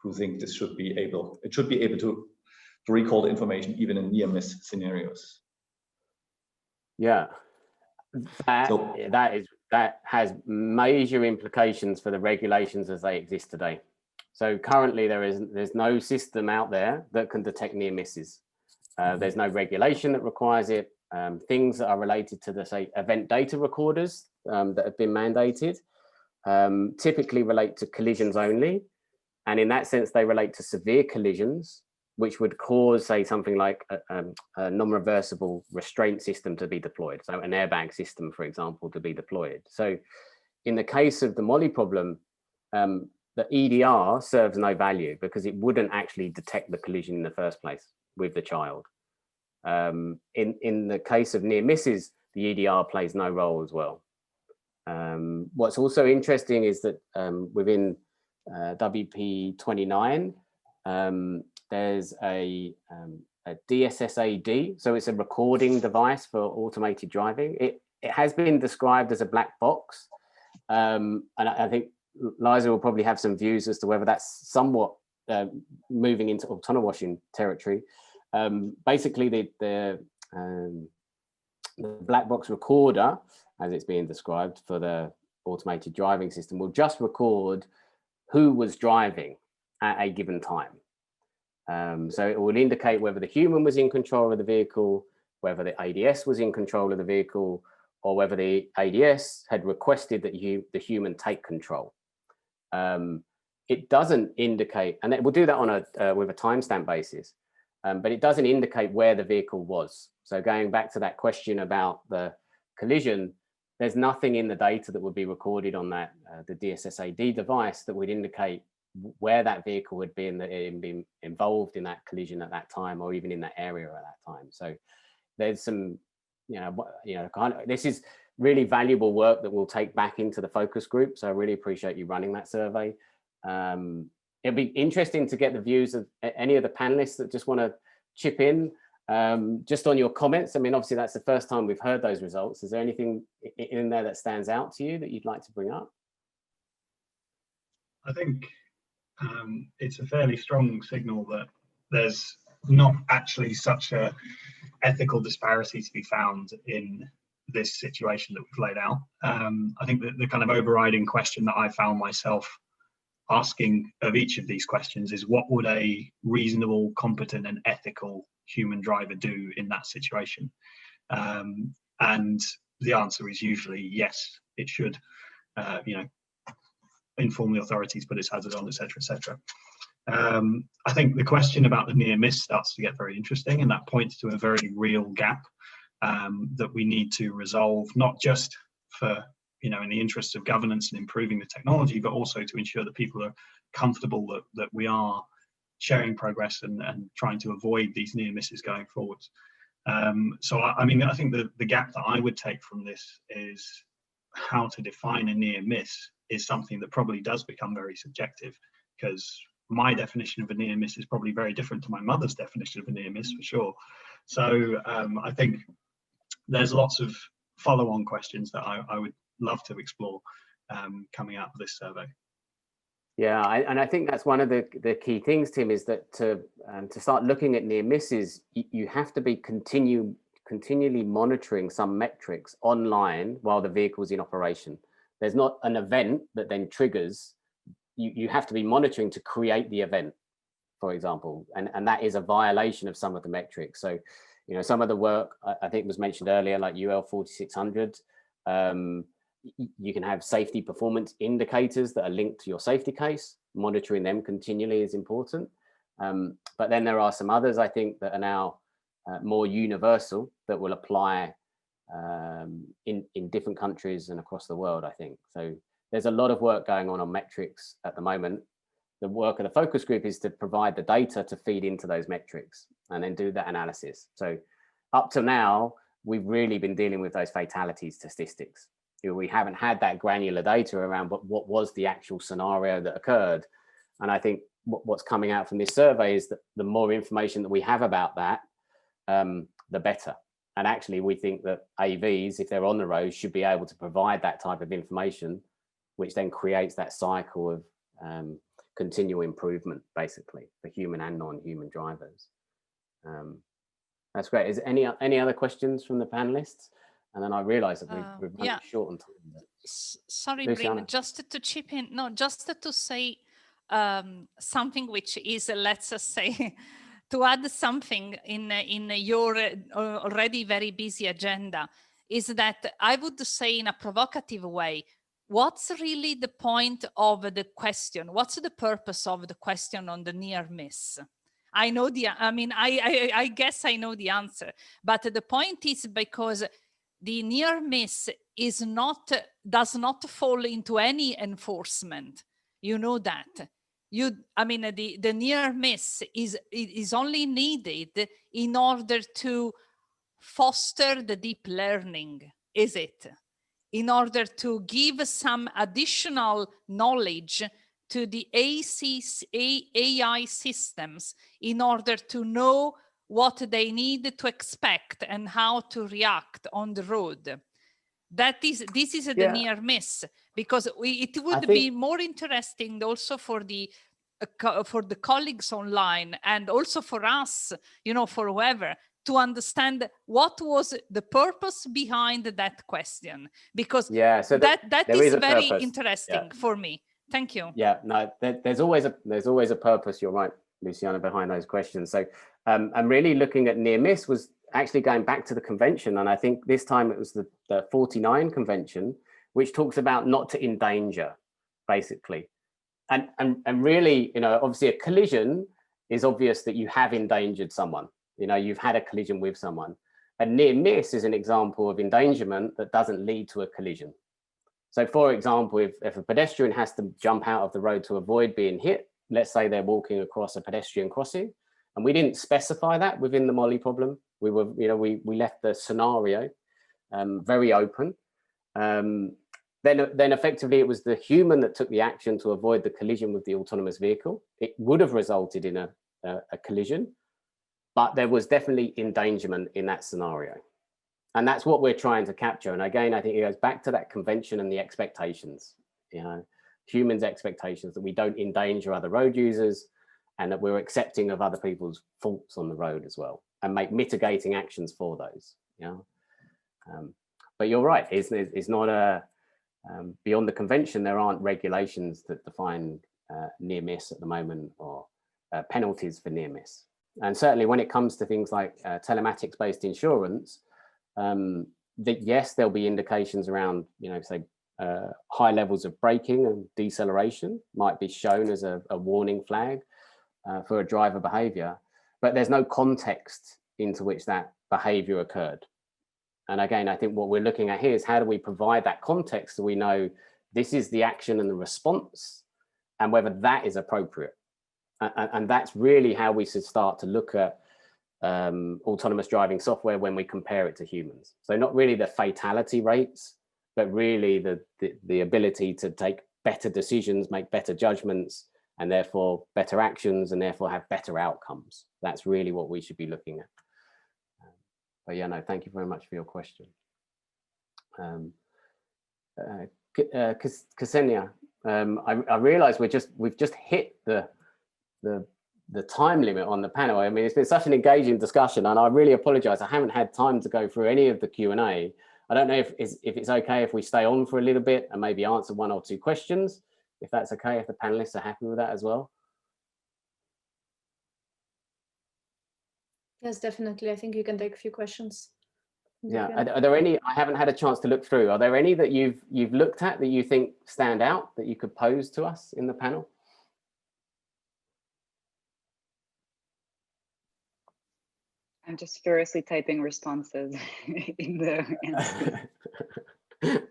who think this should be able. It should be able to recall the information even in near-miss scenarios. Yeah, that has major implications for the regulations as they exist today. So currently there's no system out there that can detect near misses. There's no regulation that requires it. Things that are related to the, say, event data recorders that have been mandated typically relate to collisions only. And in that sense, they relate to severe collisions, which would cause, say, something like a non-reversible restraint system to be deployed. So an airbag system, for example, to be deployed. So in the case of the Molly problem, the EDR serves no value because it wouldn't actually detect the collision in the first place with the child. In the case of near misses, the EDR plays no role as well. What's also interesting is that within WP29, there's a DSSAD, so it's a recording device for automated driving. It has been described as a black box, and I think Liza will probably have some views as to whether that's somewhat moving into autonomous territory. Basically, the black box recorder, as it's being described for the automated driving system, will just record who was driving at a given time. So it will indicate whether the human was in control of the vehicle, whether the ADS was in control of the vehicle, or whether the ADS had requested that the human take control. It doesn't indicate, and it will do that on with a timestamp basis, but it doesn't indicate where the vehicle was. So going back to that question about the collision, there's nothing in the data that would be recorded on that the DSSAD device that would indicate where that vehicle had been involved in that collision at that time, or even in that area at that time. So there's some, this is really valuable work that we'll take back into the focus group. So I really appreciate you running that survey. It'll be interesting to get the views of any of the panelists that just want to chip in. Just on your comments, I mean, obviously that's the first time we've heard those results. Is there anything in there that stands out to you that you'd like to bring up? I think it's a fairly strong signal that there's not actually such a ethical disparity to be found in this situation that we've laid out. I think that the kind of overriding question that I found myself asking of each of these questions is, what would a reasonable, competent and ethical human driver do in that situation? And the answer is usually yes, it should, you know, inform the authorities, put its hazard on, etc., etc. I think the question about the near miss starts to get very interesting, and that points to a very real gap that we need to resolve, not just for, you know, in the interests of governance and improving the technology, but also to ensure that people are comfortable that we are sharing progress and trying to avoid these near misses going forwards. So I mean, I think the gap that I would take from this is how to define a near miss is something that probably does become very subjective, because my definition of a near miss is probably very different to my mother's definition of a near miss, for sure. So I think there's lots of follow-on questions that I would love to explore coming out of this survey. Yeah, and I think that's one of the key things, Tim, is that to start looking at near misses, you have to be continually monitoring some metrics online while the vehicle's in operation. There's not an event that then triggers. You have to be monitoring to create the event, for example, and that is a violation of some of the metrics. So, you know, some of the work I think was mentioned earlier, like UL 4600, you can have safety performance indicators that are linked to your safety case. Monitoring them continually is important. But then there are some others, I think, that are now more universal, that will apply in different countries and across the world, I think. So there's a lot of work going on metrics at the moment. The work of the focus group is to provide the data to feed into those metrics and then do that analysis. So up to now, we've really been dealing with those fatality statistics. We haven't had that granular data around what was the actual scenario that occurred. And I think what's coming out from this survey is that the more information that we have about that, the better. And actually, we think that AVs, if they're on the road, should be able to provide that type of information, which then creates that cycle of continual improvement, basically, for human and non-human drivers. That's great. Is any other questions from the panelists? And then I realize that we've run short on time. Sorry, Bryn, just to chip in, no, just to say something which is, let's say, to add something in your already very busy agenda, is that I would say in a provocative way, what's really the point of the question? What's the purpose of the question on the near miss? I know I guess I know the answer, but the point is because the near miss does not fall into any enforcement. You know that. The near miss is only needed in order to foster the deep learning, is it? In order to give some additional knowledge to the AI systems in order to know what they need to expect and how to react on the road. This is the near miss, because it would be more interesting also for the colleagues online, and also for us, for whoever, to understand what was the purpose behind that question, because that is very interesting for me. Thank you. Yeah, no, there's always a purpose. You're right, Luciana, behind those questions. So I'm really looking at near miss was actually going back to the convention, and I think this time it was the 49 convention, which talks about not to endanger, basically. And really, obviously a collision is obvious that you have endangered someone. You've had a collision with someone. A near miss is an example of endangerment that doesn't lead to a collision. So for example, if a pedestrian has to jump out of the road to avoid being hit, let's say they're walking across a pedestrian crossing, and we didn't specify that within the Molly problem. We were, we left the scenario very open. Then effectively it was the human that took the action to avoid the collision with the autonomous vehicle. It would have resulted in a collision, but there was definitely endangerment in that scenario. And that's what we're trying to capture. And again, I think it goes back to that convention and the expectations, you know, humans' expectations that we don't endanger other road users and that we're accepting of other people's faults on the road as well and make mitigating actions for those, you know. But you're right, it's not a, beyond the convention, there aren't regulations that define near miss at the moment or penalties for near miss. And certainly when it comes to things like telematics-based insurance, that yes, there'll be indications around, you know, say high levels of braking and deceleration might be shown as a warning flag for a driver behavior, but there's no context into which that behavior occurred. And again, I think what we're looking at here is how do we provide that context so we know this is the action and the response and whether that is appropriate. And that's really how we should start to look at autonomous driving software when we compare it to humans. So not really the fatality rates, but really the ability to take better decisions, make better judgments, and therefore better actions, and therefore have better outcomes. That's really what we should be looking at. But yeah, no, thank you very much for your question. Ksenia, I realize we've just hit the time limit on the panel. I mean, it's been such an engaging discussion, and I really apologize. I haven't had time to go through any of the Q&A. I don't know if it's okay if we stay on for a little bit and maybe answer one or two questions, if that's okay, if the panelists are happy with that as well. Yes, definitely. I think you can take a few questions. Yeah, are there any, I haven't had a chance to look through, are there any that you've looked at that you think stand out that you could pose to us in the panel? I'm just furiously typing responses in the answers.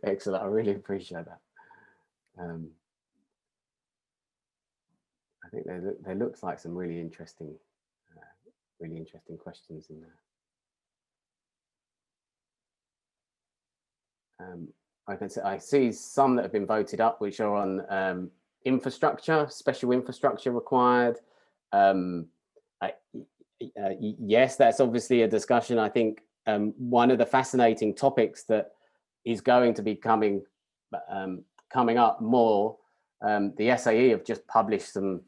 Excellent, I really appreciate that. I think there looks like some really interesting questions in there. I see some that have been voted up, which are on infrastructure, special infrastructure required. Yes, that's obviously a discussion. I think one of the fascinating topics that is going to be coming up more, the SAE have just published some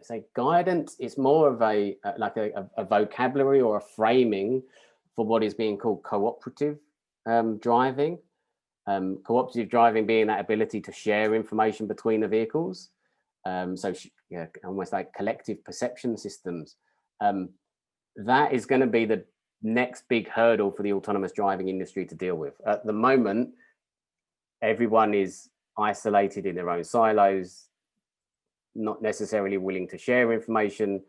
say guidance. It's more of a like a vocabulary or a framing for what is being called cooperative driving. Cooperative driving being that ability to share information between the vehicles. So yeah, almost like collective perception systems. That is going to be the next big hurdle for the autonomous driving industry to deal with. At the moment, everyone is isolated in their own silos, not necessarily willing to share information.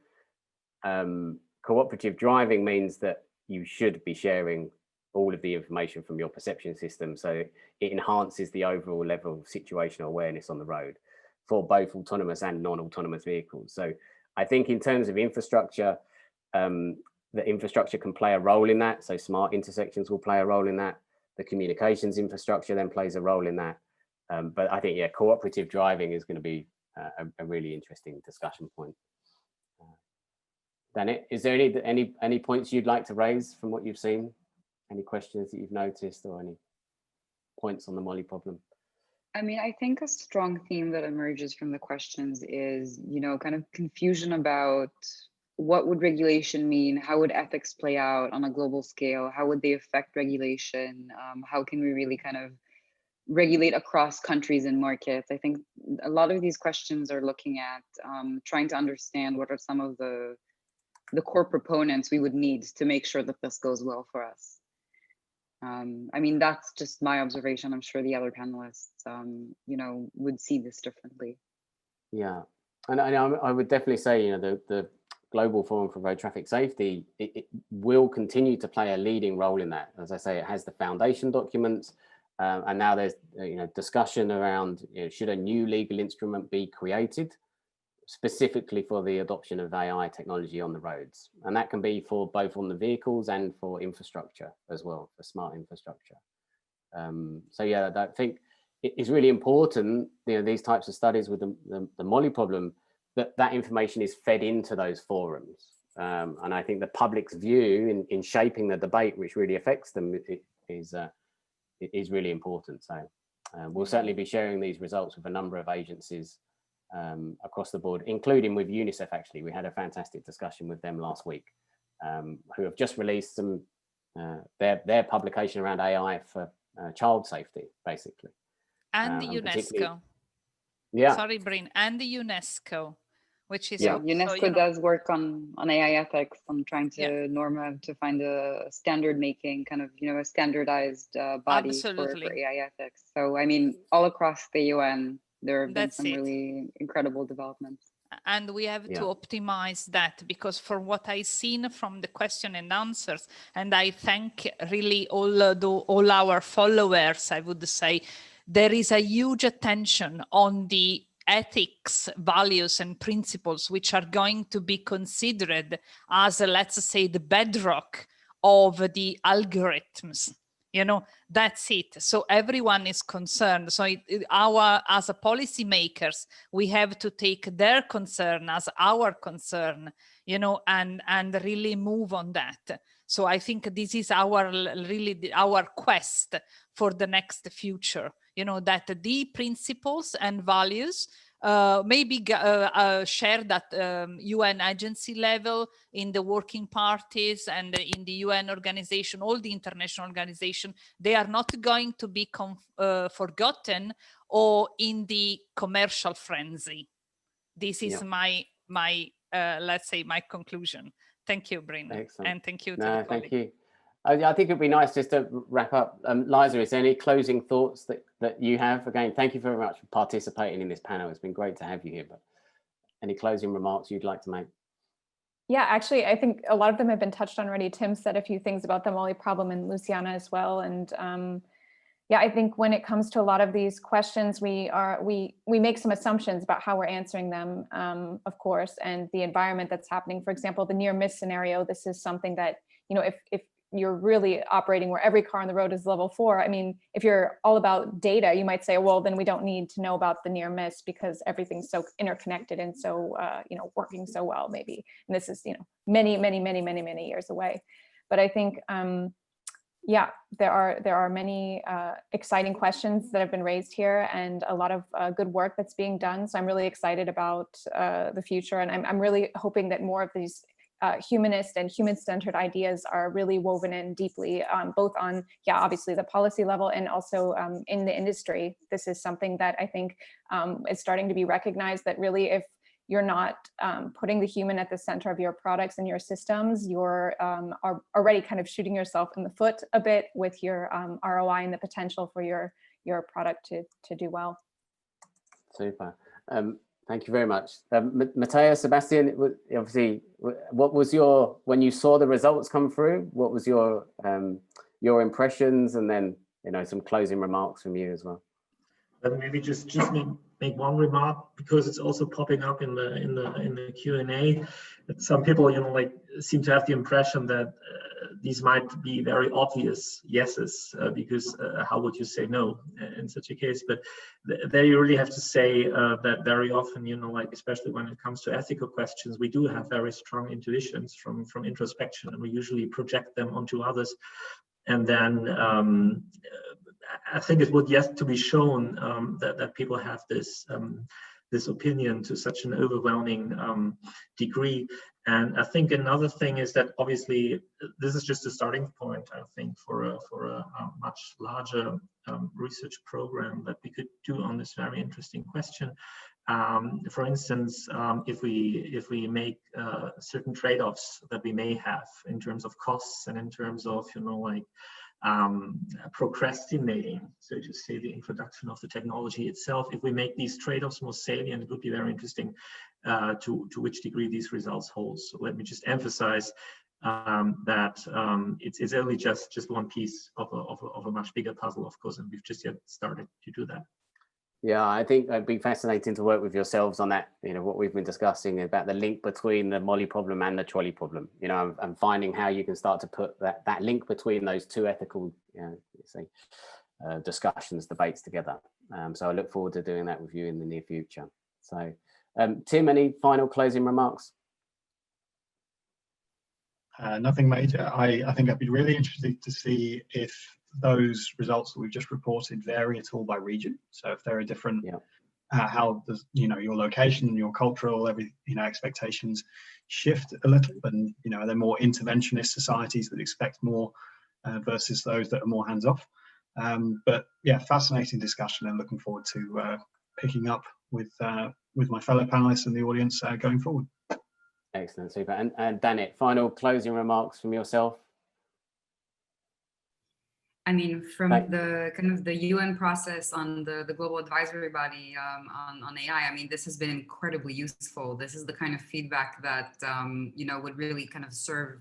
Cooperative driving means that you should be sharing all of the information from your perception system, so it enhances the overall level of situational awareness on the road for both autonomous and non-autonomous vehicles. So I think in terms of infrastructure, the infrastructure can play a role in that. So smart intersections will play a role in that. The communications infrastructure then plays a role in that. But I think, yeah, cooperative driving is going to be a really interesting discussion point. Danit, is there any points you'd like to raise from what you've seen? Any questions that you've noticed or any points on the Molly problem? I mean, I think a strong theme that emerges from the questions is, you know, kind of confusion about what would regulation mean? How would ethics play out on a global scale? How would they affect regulation? How can we really kind of regulate across countries and markets? I think a lot of these questions are looking at trying to understand what are some of the core proponents we would need to make sure that this goes well for us. I mean, that's just my observation. I'm sure the other panelists, you know, would see this differently. Yeah, and I would definitely say, you know, the Global Forum for Road Traffic Safety, it will continue to play a leading role in that. As I say, it has the foundation documents, and now there's discussion around, you know, should a new legal instrument be created specifically for the adoption of AI technology on the roads, and that can be for both on the vehicles and for infrastructure as well, for smart infrastructure. So yeah, I think it is really important, you know, these types of studies with the Molly problem that information is fed into those forums. And I think the public's view in shaping the debate, which really affects them, is really important. So we'll certainly be sharing these results with a number of agencies across the board, including with UNICEF. Actually, we had a fantastic discussion with them last week, who have just released some their publication around AI for child safety, basically. And the UNESCO. Yeah. Sorry, Bryn, and the UNESCO, which is yeah. also, UNESCO does work on AI ethics, on trying to to find a standard making kind of, a standardized body for AI ethics. So I mean, all across the UN, there have been some really incredible developments. And we have to optimize that, because for what I've seen from the question and answers, and I thank really all our followers, I would say, there is a huge attention on the ethics, values, and principles which are going to be considered as, let's say, the bedrock of the algorithms. That's it. So everyone is concerned. So as a policymakers, we have to take their concern as our concern, and really move on that. So I think this is our quest for the next future, that the principles and values maybe shared at UN agency level, in the working parties and in the UN organization, all the international organization, they are not going to be forgotten or in the commercial frenzy. This is my let's say, my conclusion. Thank you, Bryn. Excellent. And thank you to the thank you. I think it'd be nice just to wrap up. Liza, is there any closing thoughts that you have? Again, thank you very much for participating in this panel. It's been great to have you here. But any closing remarks you'd like to make? Yeah, actually, I think a lot of them have been touched on already. Tim said a few things about the Mali problem, and Luciana as well. And yeah, I think when it comes to a lot of these questions, we make some assumptions about how we're answering them, of course, and the environment that's happening. For example, the near miss scenario. This is something that, if you're really operating where every car on the road is level 4. I mean, if you're all about data, you might say, well, then we don't need to know about the near miss because everything's so interconnected and so, working so well, maybe. And this is, many, many, many, many, many years away. But I think, yeah, there are many exciting questions that have been raised here, and a lot of good work that's being done. So I'm really excited about the future, and I'm really hoping that more of these humanist and human-centered ideas are really woven in deeply, both on, obviously the policy level and also in the industry. This is something that I think is starting to be recognized, that really, if you're not putting the human at the center of your products and your systems, you're already kind of shooting yourself in the foot a bit with your ROI and the potential for your product to do well. Super. Thank you very much. Matteo, Sebastian, obviously, what was when you saw the results come through, what was your impressions, and then, some closing remarks from you as well? Maybe just make one remark, because it's also popping up in the Q&A, that some people seem to have the impression that these might be very obvious yeses, because how would you say no in such a case? But there you really have to say that very often, especially when it comes to ethical questions, we do have very strong intuitions from introspection, and we usually project them onto others. And then I think it would yet to be shown that people have this opinion to such an overwhelming degree. And I think another thing is that obviously this is just a starting point, I think, for a much larger research program that we could do on this very interesting question. For instance, if we make certain trade-offs that we may have in terms of costs and in terms of procrastinating, so to say, the introduction of the technology itself, if we make these trade-offs more salient, it would be very interesting to which degree these results hold. So let me just emphasize that it's only just one piece of a much bigger puzzle, of course, and we've just yet started to do that. Yeah, I think it'd be fascinating to work with yourselves on that, what we've been discussing about the link between the Mali problem and the trolley problem, and finding how you can start to put that link between those two ethical, discussions, debates together. So I look forward to doing that with you in the near future. So Tim, any final closing remarks? Nothing major. I think I'd be really interested to see if those results that we've just reported vary at all by region. So if there are different, how does, your location and your cultural expectations shift a little, and are there more interventionist societies that expect more versus those that are more hands-off. But yeah, fascinating discussion, and looking forward to picking up with my fellow panelists and the audience going forward. Excellent, super. And Danit, final closing remarks from yourself? I mean, from the kind of the UN process on the global advisory body on AI, I mean, this has been incredibly useful. This is the kind of feedback that, would really kind of serve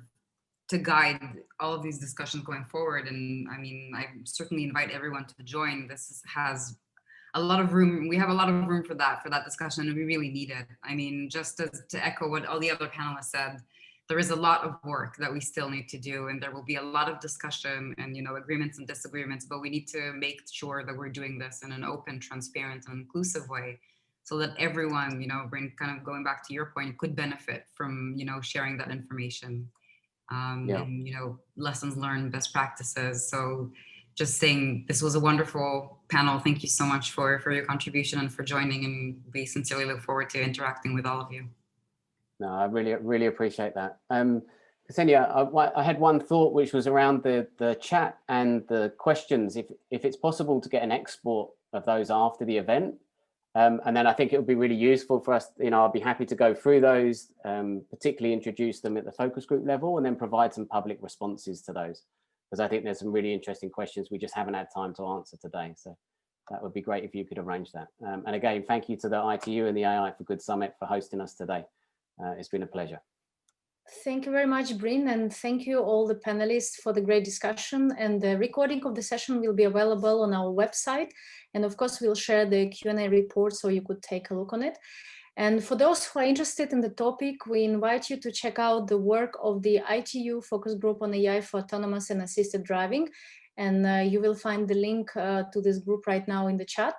to guide all of these discussions going forward. And I mean, I certainly invite everyone to join. This has a lot of room. We have a lot of room for that discussion, and we really need it. I mean, just to echo what all the other panelists said, there is a lot of work that we still need to do, and there will be a lot of discussion and, agreements and disagreements, but we need to make sure that we're doing this in an open, transparent, and inclusive way, so that everyone, kind of going back to your point, could benefit from, sharing that information, and, lessons learned, best practices. So just saying, this was a wonderful panel. Thank you so much for your contribution and for joining, and we sincerely look forward to interacting with all of you. No, I really appreciate that. Ksenia, I had one thought, which was around the chat and the questions. If it's possible to get an export of those after the event, and then I think it would be really useful for us. I'll be happy to go through those, particularly introduce them at the focus group level, and then provide some public responses to those, because I think there's some really interesting questions we just haven't had time to answer today. So that would be great if you could arrange that. And again, thank you to the ITU and the AI for Good Summit for hosting us today. It's been a pleasure. Thank you very much, Bryn, and thank you all the panelists for the great discussion. And the recording of the session will be available on our website. And of course, we'll share the Q&A report so you could take a look on it. And for those who are interested in the topic, we invite you to check out the work of the ITU focus group on AI for autonomous and assisted driving. And you will find the link to this group right now in the chat.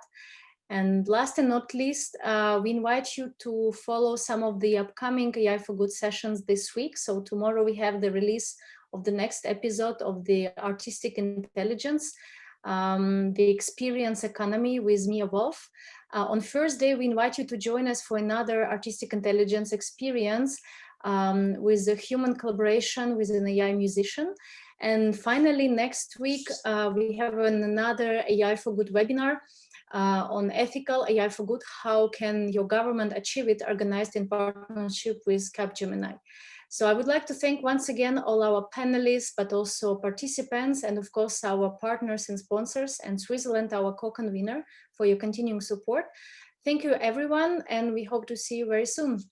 And last and not least, we invite you to follow some of the upcoming AI for Good sessions this week. So tomorrow we have the release of the next episode of the Artistic Intelligence, the Experience Economy with Mia Wolf. On Thursday, we invite you to join us for another Artistic Intelligence experience with the human collaboration with an AI musician. And finally, next week, we have another AI for Good webinar on ethical AI for good. How can your government achieve it, organized in partnership with Capgemini? So I would like to thank once again all our panelists, but also participants, and of course our partners and sponsors, and Switzerland, our co-convener, for your continuing support. Thank you everyone, and we hope to see you very soon.